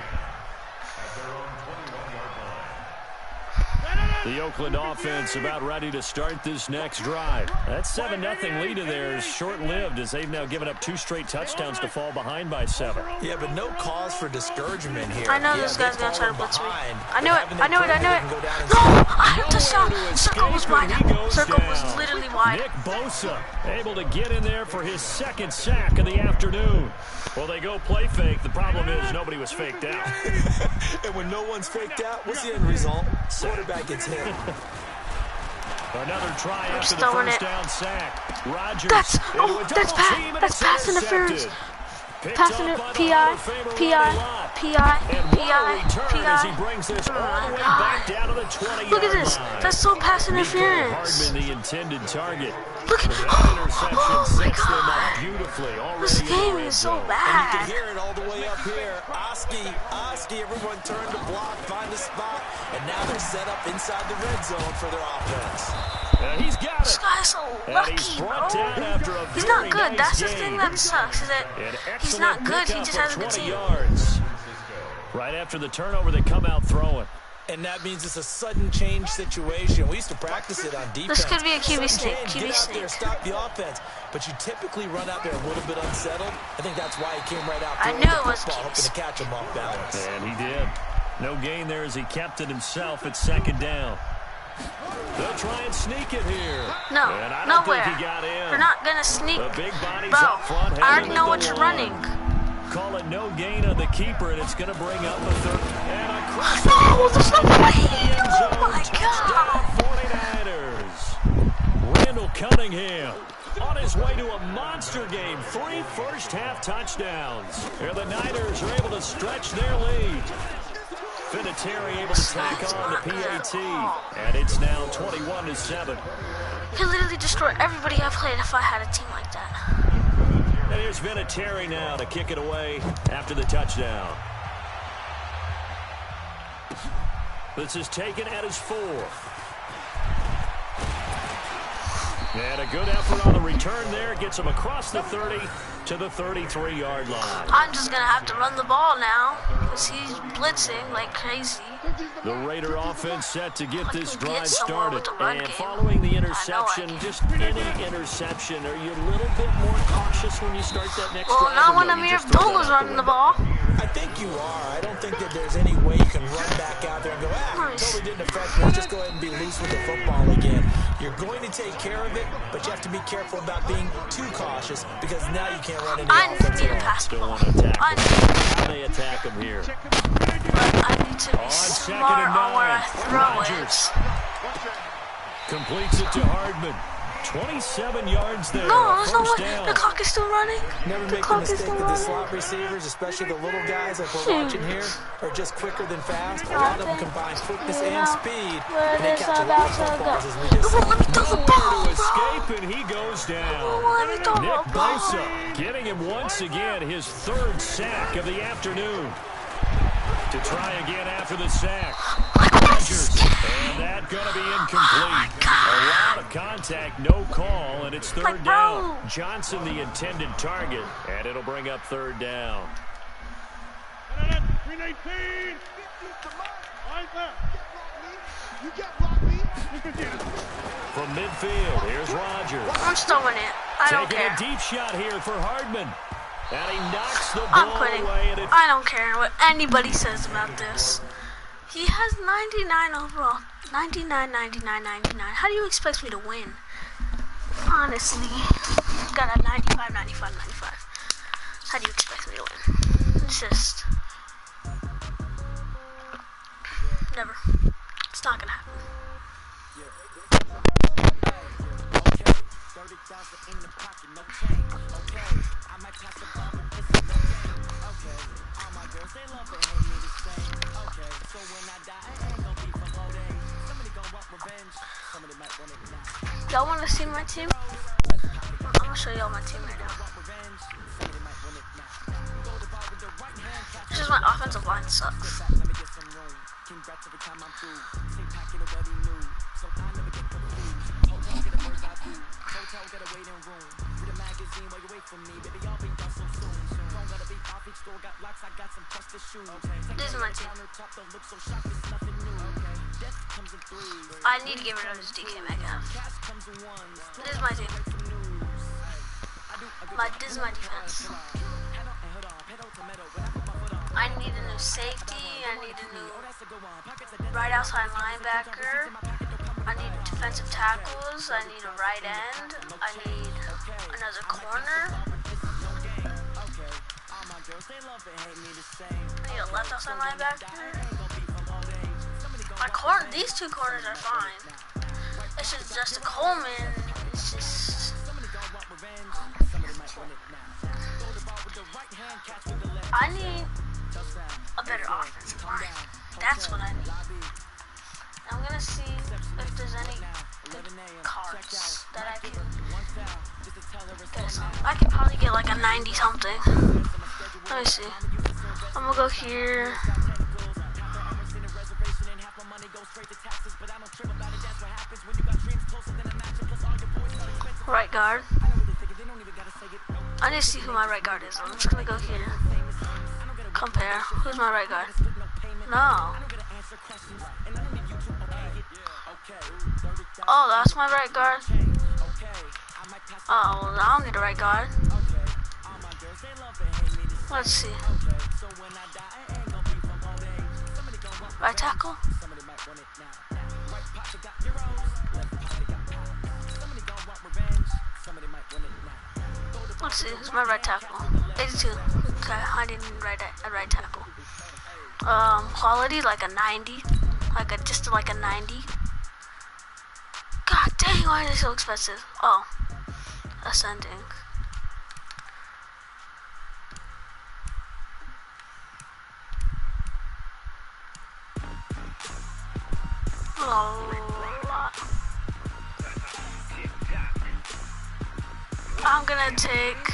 The Oakland offense about ready to start this next drive. That 7-0 lead of theirs short-lived as they've now given up 2 straight touchdowns to fall behind by 7. Yeah, but no cause for discouragement here. I know Yeah, this guy's they've gonna try to fallen blitz me. behind, I knew but it. having I knew it. the I knew it. can go down and No! score. I had touchdown. Circle was wide. Circle was literally wide. Nick Bosa able to get in there for his 2nd sack of the afternoon. Well, they go play fake. The problem is nobody was faked out. And when no one's faked out, what's the end result? Quarterback gets hit. Another try after the throwing first it. down sack. Rodgers That's team, and that's it's pass interference. intercepted. Picked Pass off inter by the PI, Hall of Famer PI, Ronnie Lott. PI, And what a return as he PI. brings this Oh all my the way God. back down to the 20-yard Look at this. line. That's so pass Nico interference. Hardman, the intended target. Look at That interception oh my sets them up God. beautifully already This in the game red is so zone. And you can bad. hear it all the way up here. Oski, everyone turned to block, find a spot, and now they're set up inside the red zone for their offense. And he's got This it. guy's so And he's lucky, brought bro. down after a He's very not good. nice That's the game. thing that sucks. Is that An he's excellent not good. He pickup just of has a good 20 team. yards. Right after the turnover, they come out throwing. And that means it's a sudden change situation. We used to practice it on defense. This could be a QB Sudden sneak, change, QB get out there, sneak. stop the offense. But you typically run out there a little bit unsettled. I think that's why he came right out I there knew with it the was football, QB hoping to catch him off balance. And he did. No gain there as he kept it himself at 2nd down. They'll try and sneak it here. No, And I don't nowhere. think he got in. You're not gonna sneak, The big bodies bro. up front. I already handling know the what you're one. running. Call it no gain on the keeper, and it's going to bring up a 3rd. And across No, there's no way. the end zone. Oh my God. Touchdown, 49ers. Randall Cunningham on his way to a monster game. 3 first-half touchdowns. And the Niners are able to stretch their lead. Vinatieri able to tack on the PAT. And it's now 21-7. He literally destroyed everybody I played if I had a team like that. And here's Vinatieri now to kick it away after the touchdown. This is taken at his 4th. And a good effort on the return there. Gets him across the 30 to the 33-yard line. I'm just gonna have to run the ball now because he's blitzing like crazy. The Raider offense set to get this Get drive somewhere with started. the run And game. following the I know I interception, can. just any interception, are you a little bit more cautious when you start that next Well, drive? not or when no, you Amir just throw that Abdullah's out running the window? ball. I think you are. I don't think that there's any way you can run back out there and go, totally didn't affect me. Let's just go ahead and be loose with the football again. You're going to take care of it, but you have to be careful about being too cautious because now you can't run any I offense need to at all. pass the Still ball. want to attack I him. need, How they attack him here. but I need to be On 2nd smart and on where I 9. throw Rodgers it. completes it to Hardman. 27 yards there. No, there's no First way. down. The clock is still running. Never The make the clock is mistake still that the running. slot receivers, especially the little guys like we're watching here, are just quicker than fast. A lot of them combine quickness and speed, Where and they it is catch a lot about of to footballs go. as we just Come on, let me throw the ball, To bro. escape, and he goes down. Let me throw Nick the ball. Bosa getting him once again, his 3rd sack of the afternoon. To try again after the sack. Rodgers, and that's going to be incomplete. A lot of contact, no call, and it's 3rd down. Johnson, the intended target, and it'll bring up 3rd down. 319. Right there. You can't block me. From midfield, here's Rodgers. I'm throwing it. I don't Taking care. a deep shot here for Hardman. And he knocks the I'm ball quitting. away. And I don't care what anybody says about this. He has 99 overall. 99, 99, 99. How do you expect me to win? Honestly. Got a 95, 95, 95. How do you expect me to win? It's just... never. It's not gonna happen. Y'all wanna see my team? I'm gonna show y'all my team right now. This is my offensive line sucks. This is my team. I need to get rid of this DK Metcalf. This is my team. This is my defense. I need a new safety. I need a new right outside linebacker. I need defensive tackles. I need a right end. I need another corner. I need a left outside linebacker. These two corners are fine. It's just Justin Coleman. It's just... I need a better offensive line. That's what I need. I'm gonna see if there's any good cards that I can get. I can probably get like a 90 something. Let me see. I'm gonna go here. Right guard. I need to see who my right guard is. I'm just gonna go here. Compare. Who's my right guard? No. Oh, that's my right guard. Oh, well, I don't need a right guard. Let's see. Right tackle? Let's see, who's my right tackle? 82. Okay, I didn't write a right tackle. Quality like a 90. Just like a 90. God dang, why are they so expensive? Oh, ascending. I'm gonna take.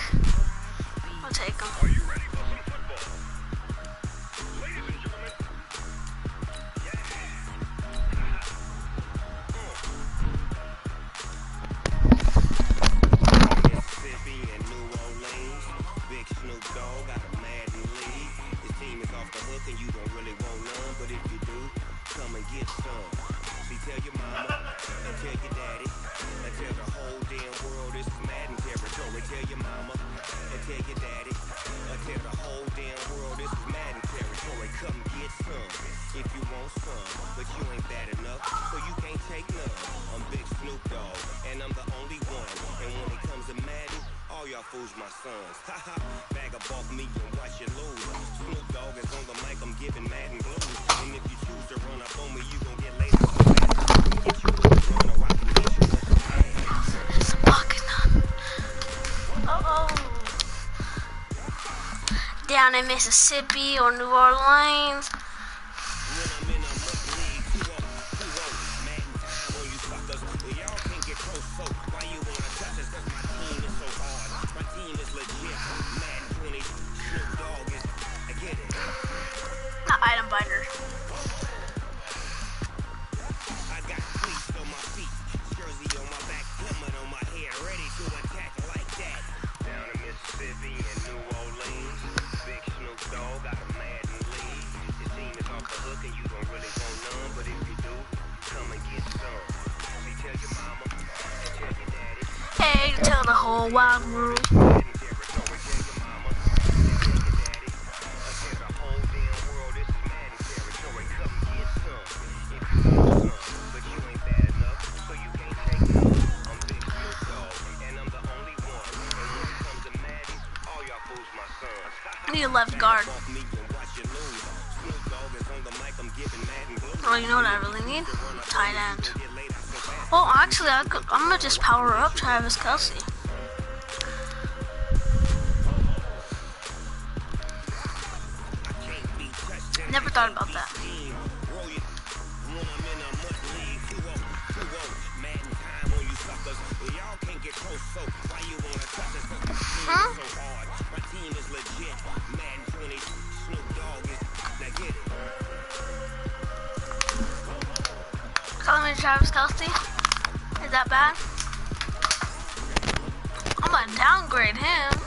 I'll take him. Mississippi and New Orleans, Big Snoop Dogg got a Madden league. His team is off the hook and you don't really want none, but if you do, come and get some. See, tell your mama and tell your daddy and tell the whole damn world this is Madden territory. Tell your mama and tell your daddy and tell the whole damn world this is Madden territory. Come get some if you want some, but you ain't bad enough, so you can't take none. I'm Big Snoop Dogg and I'm the only one. And when it comes to Madden, all y'all fools my sons. Haha, bag up off me and watch you lose. Snoop Dogg is on the mic, I'm giving Madden blues. And if you choose to run up on me, you gon' get laid so fast. Get you run or I can get you with the hand. It's blocking up. Uh-oh. Down in Mississippi or New Orleans. When I'm in a muck league, who Madden time on you suckers. Well, y'all can't get close, so why you wanna touch us? 'Cause my team is so hard. My team is legit. Madden 20, Snoop Dogg is, I get it. Not item binder. I got cleats on my feet, jersey on my back, helmet on my head, ready to attack like that. Down in Mississippi and New Orleans, Big Snoop Dogg got a Madden league. His team is off the hook and you gon' whole wild world. I need a left guard. Oh, you know what I really need? Tight end. Well, actually, I'm gonna just power up Travis Kelce. Never thought about that. Huh? Calling me Travis Kelce? Is that bad? I'm gonna downgrade him.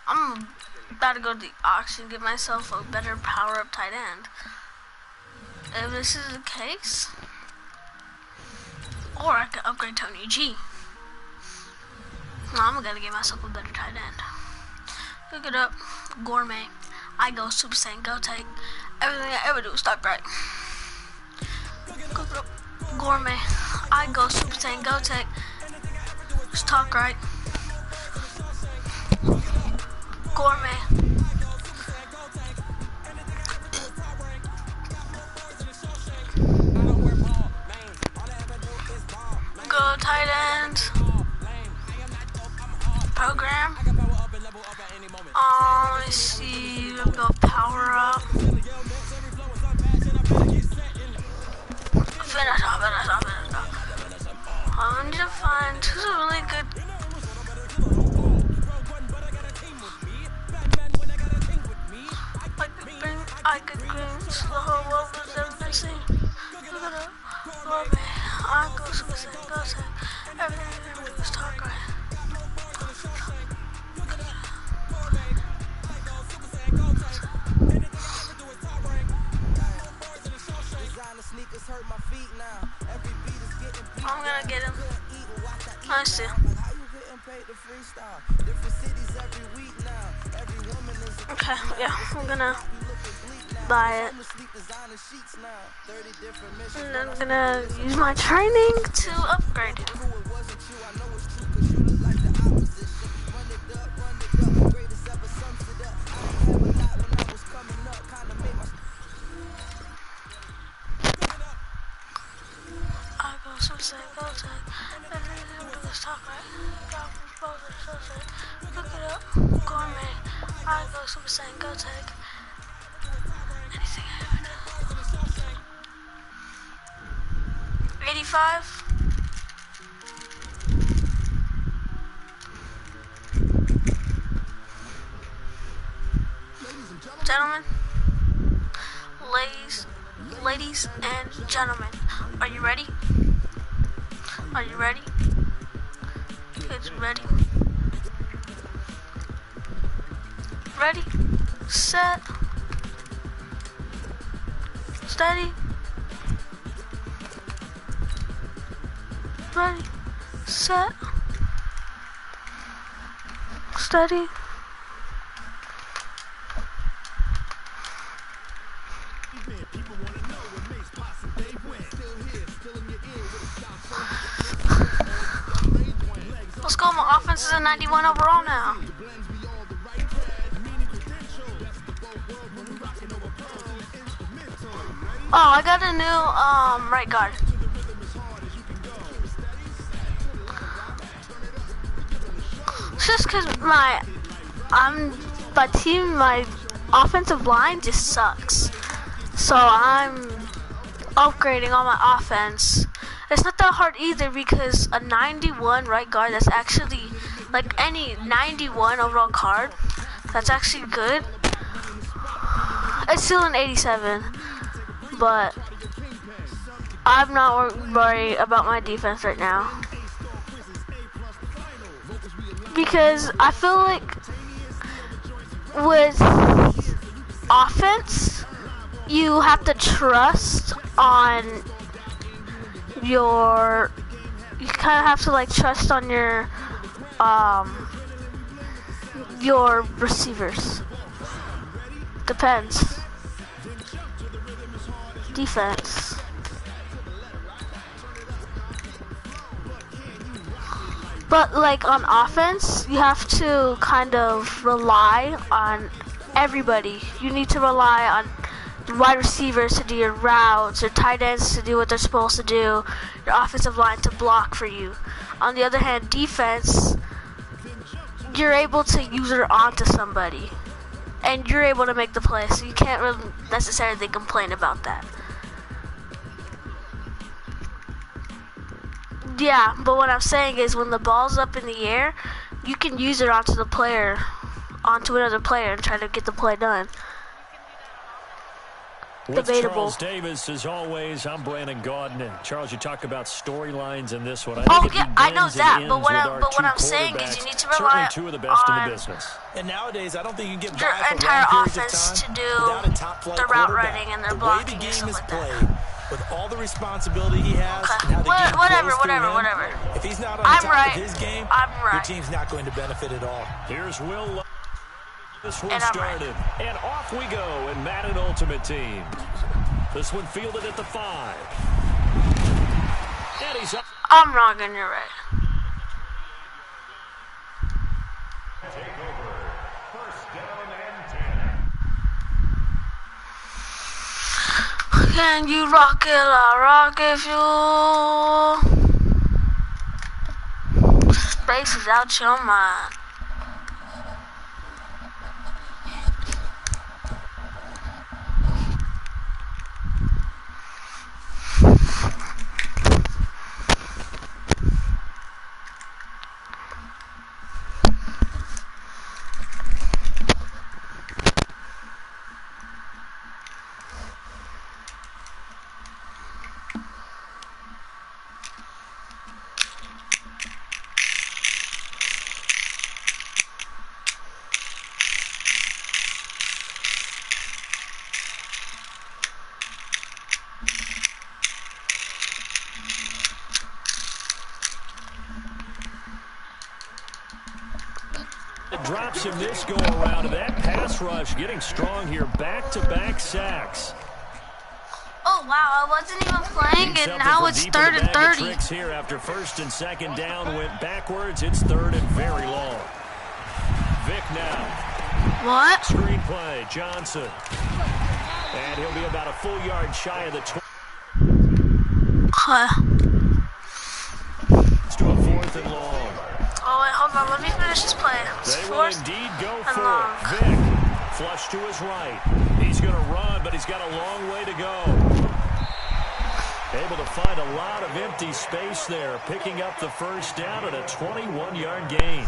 I'm about to go to the auction and get myself a better power-up tight end. If this is the case, or I could upgrade Tony G. No, I'm gonna get myself a better tight end. Look it up, Gourmet. I go Super Saiyan, go take. Everything I ever do is start right. Look it up, Gourmet. I go Super Saiyan, go take. Just talk right. Gourmet. Go tight end. Program. Let me see. Go power up. Finish off. I need to find who's a really good. I could bring to the whole world was ever seen. Look at it. Love me. I go Super go say. Everything I ever do is talk right. I'm gonna get him. I see. Okay, yeah, I'm gonna buy it. And then I'm gonna use my training to upgrade him. I go so say, go say. Everything do is talk right. Drop and pose it, so say. Look it up, Gourmet. I go Super Saiyan, go take. Anything I ever do. 85. Gentlemen, ladies and gentlemen, are you ready? Are you ready? It's ready. Ready, set, steady, ready, set, steady. Let's go, my offense is a 91 overall now. Oh, I got a new right guard. It's just cause my offensive line just sucks. So I'm upgrading on my offense. It's not that hard either because a 91 right guard that's actually like any 91 overall card that's actually good. It's still an 87, but I'm not worried about my defense right now because I feel like with offense you have to trust on your you kind of have to like trust on your receivers. Depends. Defense. But like on offense, you have to kind of rely on everybody. You need to rely on wide receivers to do your routes, your tight ends to do what they're supposed to do, your offensive line to block for you. On the other hand, defense, you're able to use it onto somebody, and you're able to make the play, so you can't really necessarily complain about that. Yeah, but what I'm saying is when the ball's up in the air, you can use it onto the player, onto another player, and try to get the play done. With Debatable. Charles Davis, as always, I'm Brandon Gaudin. And Charles, you talk about storylines in this one. Oh yeah, I know that, but what I'm saying is you need to rely two of the best in the on business. And nowadays, I don't think you can get your by for entire long periods of offense time to do without a top-flight the route quarterback. running and their The way blocking the and game stuff is like that. played, with all the responsibility he has, Okay. and how the game Whatever, flows through whatever. him, if he's not on I'm top right. of his game, I'm your right. team's not going to benefit at all. Here's Will. This one And I'm started. And off we go in Madden Ultimate Team. This one fielded at the 5. And he's up. I'm wrong and you're right. Can you rock it? I'll rock if you spaces out your mind. Drops him this go around, and that pass rush getting strong here. Back-to-back sacks. Oh wow, I wasn't even playing Needs and something now from it's deep in 3rd the and bag of 30. tricks here after 1st and 2nd down went backwards. It's 3rd and very long. Vic now. What? Screen play, Johnson. And he'll be about a full yard shy of the 20. It's to a 4th and long. Oh wait, hold on, let me finish this play. It's They will 4th indeed go and for long. it. Vic, flush to his right. He's going to run, but he's got a long way to go. Able to find a lot of empty space there, picking up the 1st down at a 21-yard gain.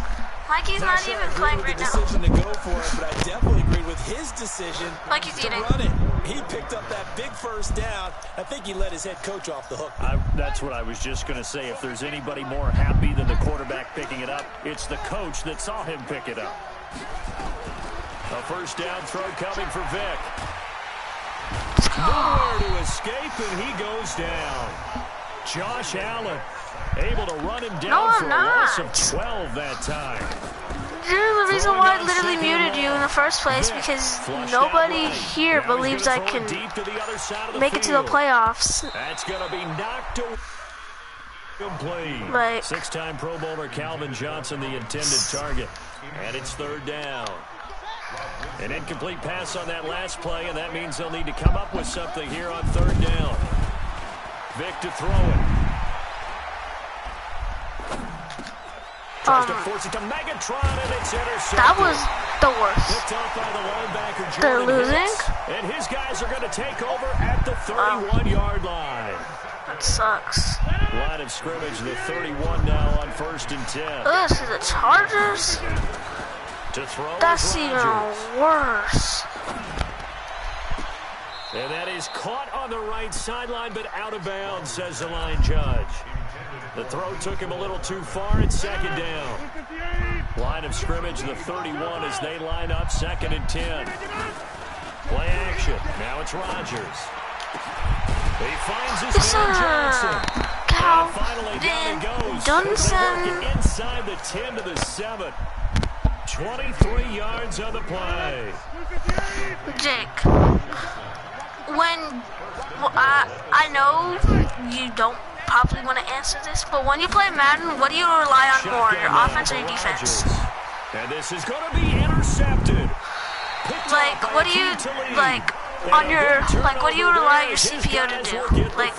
Mikey's not sure even I agree playing with right the now. decision to go for it, but I definitely agree with his decision Mikey's to eating. run it. He picked up that big 1st down. I think he let his head coach off the hook. That's what I was just going to say. If there's anybody more happy than the quarterback picking it up, it's the coach that saw him pick it up. A 1st down throw coming for Vic. Nowhere to escape, and he goes down. Josh Allen able to run him down for a loss of 12 that time. You're the reason why I literally muted you in the first place, because nobody here believes I can make it to the playoffs. That's going to be knocked away. Complete. Like, 6-time Pro Bowler Calvin Johnson, the intended target. And it's 3rd down. An incomplete pass on that last play, and that means they'll need to come up with something here on 3rd down. Vic to throw it. Tries to force it to Megatron, and it's intercepted. that was the worst. Picked off by the linebacker, They're Jordan losing? Hicks. And his guys are going to take over at the 31-yard line. That sucks. Line of scrimmage, the 31 now on 1st and 10. This is the Chargers. To throw That's is even Rodgers. worse. And that is caught on the right sideline, but out of bounds, says the line judge. The throw took him a little too far. It's 2nd down. Line of scrimmage, the 31 as they line up 2nd and 10. Play action. Now it's Rodgers. He finds his man Johnson. how Finally down Vin it goes. Dunson. Inside the 10 to the 7. 23 yards on the play. Jake, when I know you don't probably want to answer this, but when you play Madden, what do you rely on more, your offense or your defense? And this is going to be intercepted. Like, what do you like on your what do you rely on your CPO to do? Like,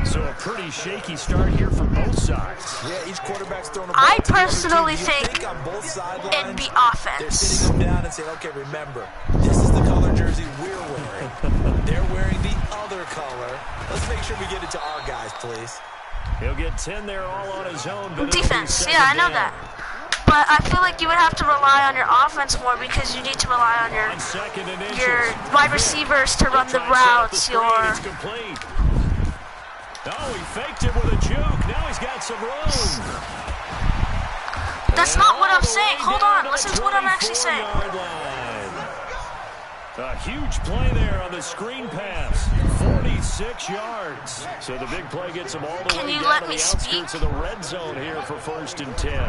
so a pretty shaky start here for both sides. Yeah, each quarterback's throwing a ball. I personally think on both sidelines, it'd be they're offense. sitting them down and saying, okay, remember, this is the color jersey we're wearing. They're wearing the other color. Let's make sure we get it to our guys, please. He'll get 10 there all on his own. But Defense, yeah, I know that. But I feel like you would have to rely on your offense more because you need to rely on your wide receivers to run the routes. Oh, he faked it with a juke. Now he's got some room. That's not what I'm saying. Hold on. Listen to what I'm actually saying. A huge play there on the screen pass. 46 yards. So the big play gets him all the way down to the outskirts of the red zone here for 1st and 10.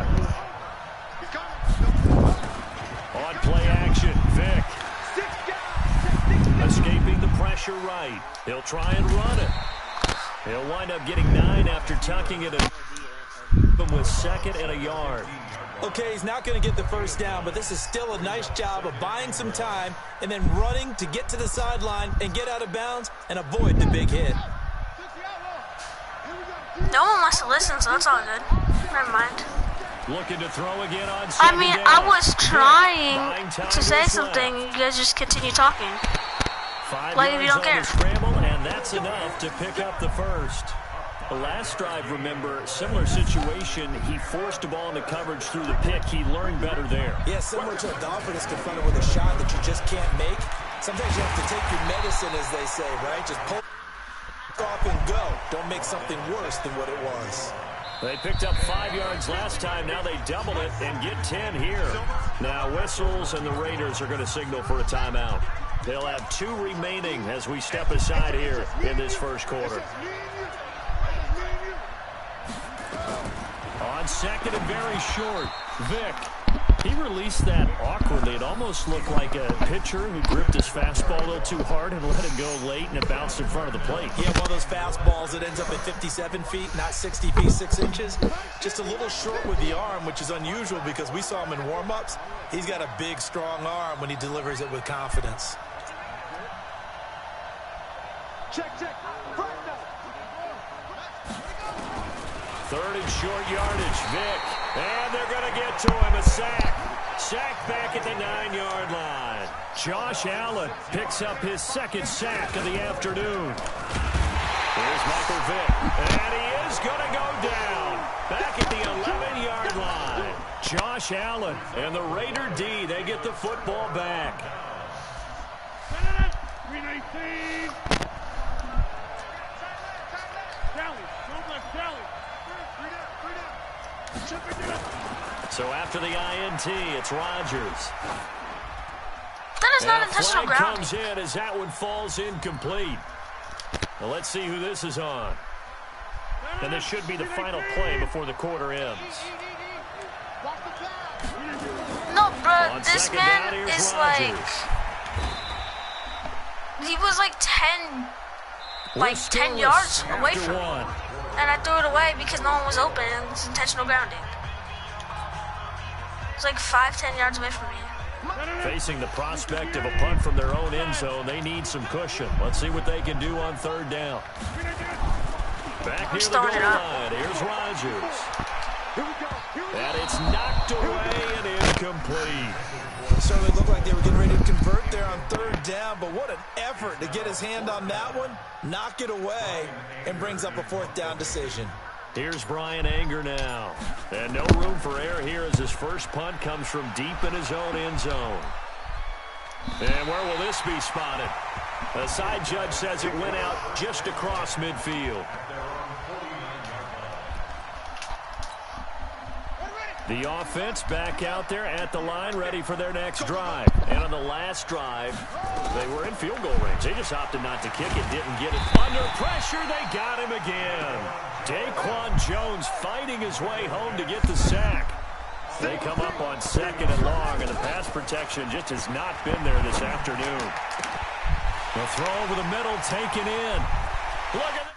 On play action, Vic. Escaping the pressure right. He'll try and run it. He'll wind up getting 9 after tucking it in with 2nd and a yard. Okay, he's not going to get the first down, but this is still a nice job of buying some time and then running to get to the sideline and get out of bounds and avoid the big hit. No one wants to listen, so that's all good. Never mind. Looking to throw again on I mean, I was trying to say something. You guys just continue talking. 5 like if you don't care. Scramble, and that's enough to pick up the first. The last drive, remember, similar situation. He forced the ball into coverage through the pick. He learned better there. Yeah, similar to a golfer that's confronted with a shot that you just can't make. Sometimes you have to take your medicine, as they say, right? Just pull off and go. Don't make something worse than what it was. They picked up 5 yards last time. Now they double it and get 10 here. Now whistles, and the Raiders are going to signal for a timeout. They'll have 2 remaining as we step aside here in this first quarter. On 2nd and very short, Vic. He released that awkwardly. It almost looked like a pitcher who gripped his fastball a little too hard and let it go late, and it bounced in front of the plate. Yeah, one of those fastballs that ends up at 57 feet, not 60 feet, 6 inches. Just a little short with the arm, which is unusual because we saw him in warm-ups. He's got a big, strong arm when he delivers it with confidence. Check. 3rd and short yardage, Vic. And they're going to get to him, a sack. Sack back at the 9-yard line. Josh Allen picks up his 2nd sack of the afternoon. Here's Michael Vick. And he is going to go down. Back at the 11-yard line. Josh Allen and the Raider D, they get the football back. 319. So after the INT, it's Rodgers. That is not intentional ground. Comes in as that one falls incomplete. Well, let's see who this is on. And this should be the final play before the quarter ends. No, bro, this man is like... He was like 10 yards away from me. And I threw it away because no one was open and it's intentional grounding. It's like 5-10 yards away from me. Facing the prospect of a punt from their own end zone, they need some cushion. Let's see what they can do on 3rd down. Back near the goal line. Here's Rodgers. And it's knocked away and incomplete. Certainly looked like they were getting ready to convert there on 3rd down, but what an effort to get his hand on that one, knock it away, and brings up a 4th down decision. Here's Brian Anger now. And no room for error here as his first punt comes from deep in his own end zone. And where will this be spotted? The side judge says it went out just across midfield. The offense back out there at the line, ready for their next drive. And on the last drive, they were in field goal range. They just opted not to kick it, didn't get it. Under pressure, they got him again. Daquan Jones fighting his way home to get the sack. They come up on 2nd and long, and the pass protection just has not been there this afternoon. The throw over the middle, taken in. Look at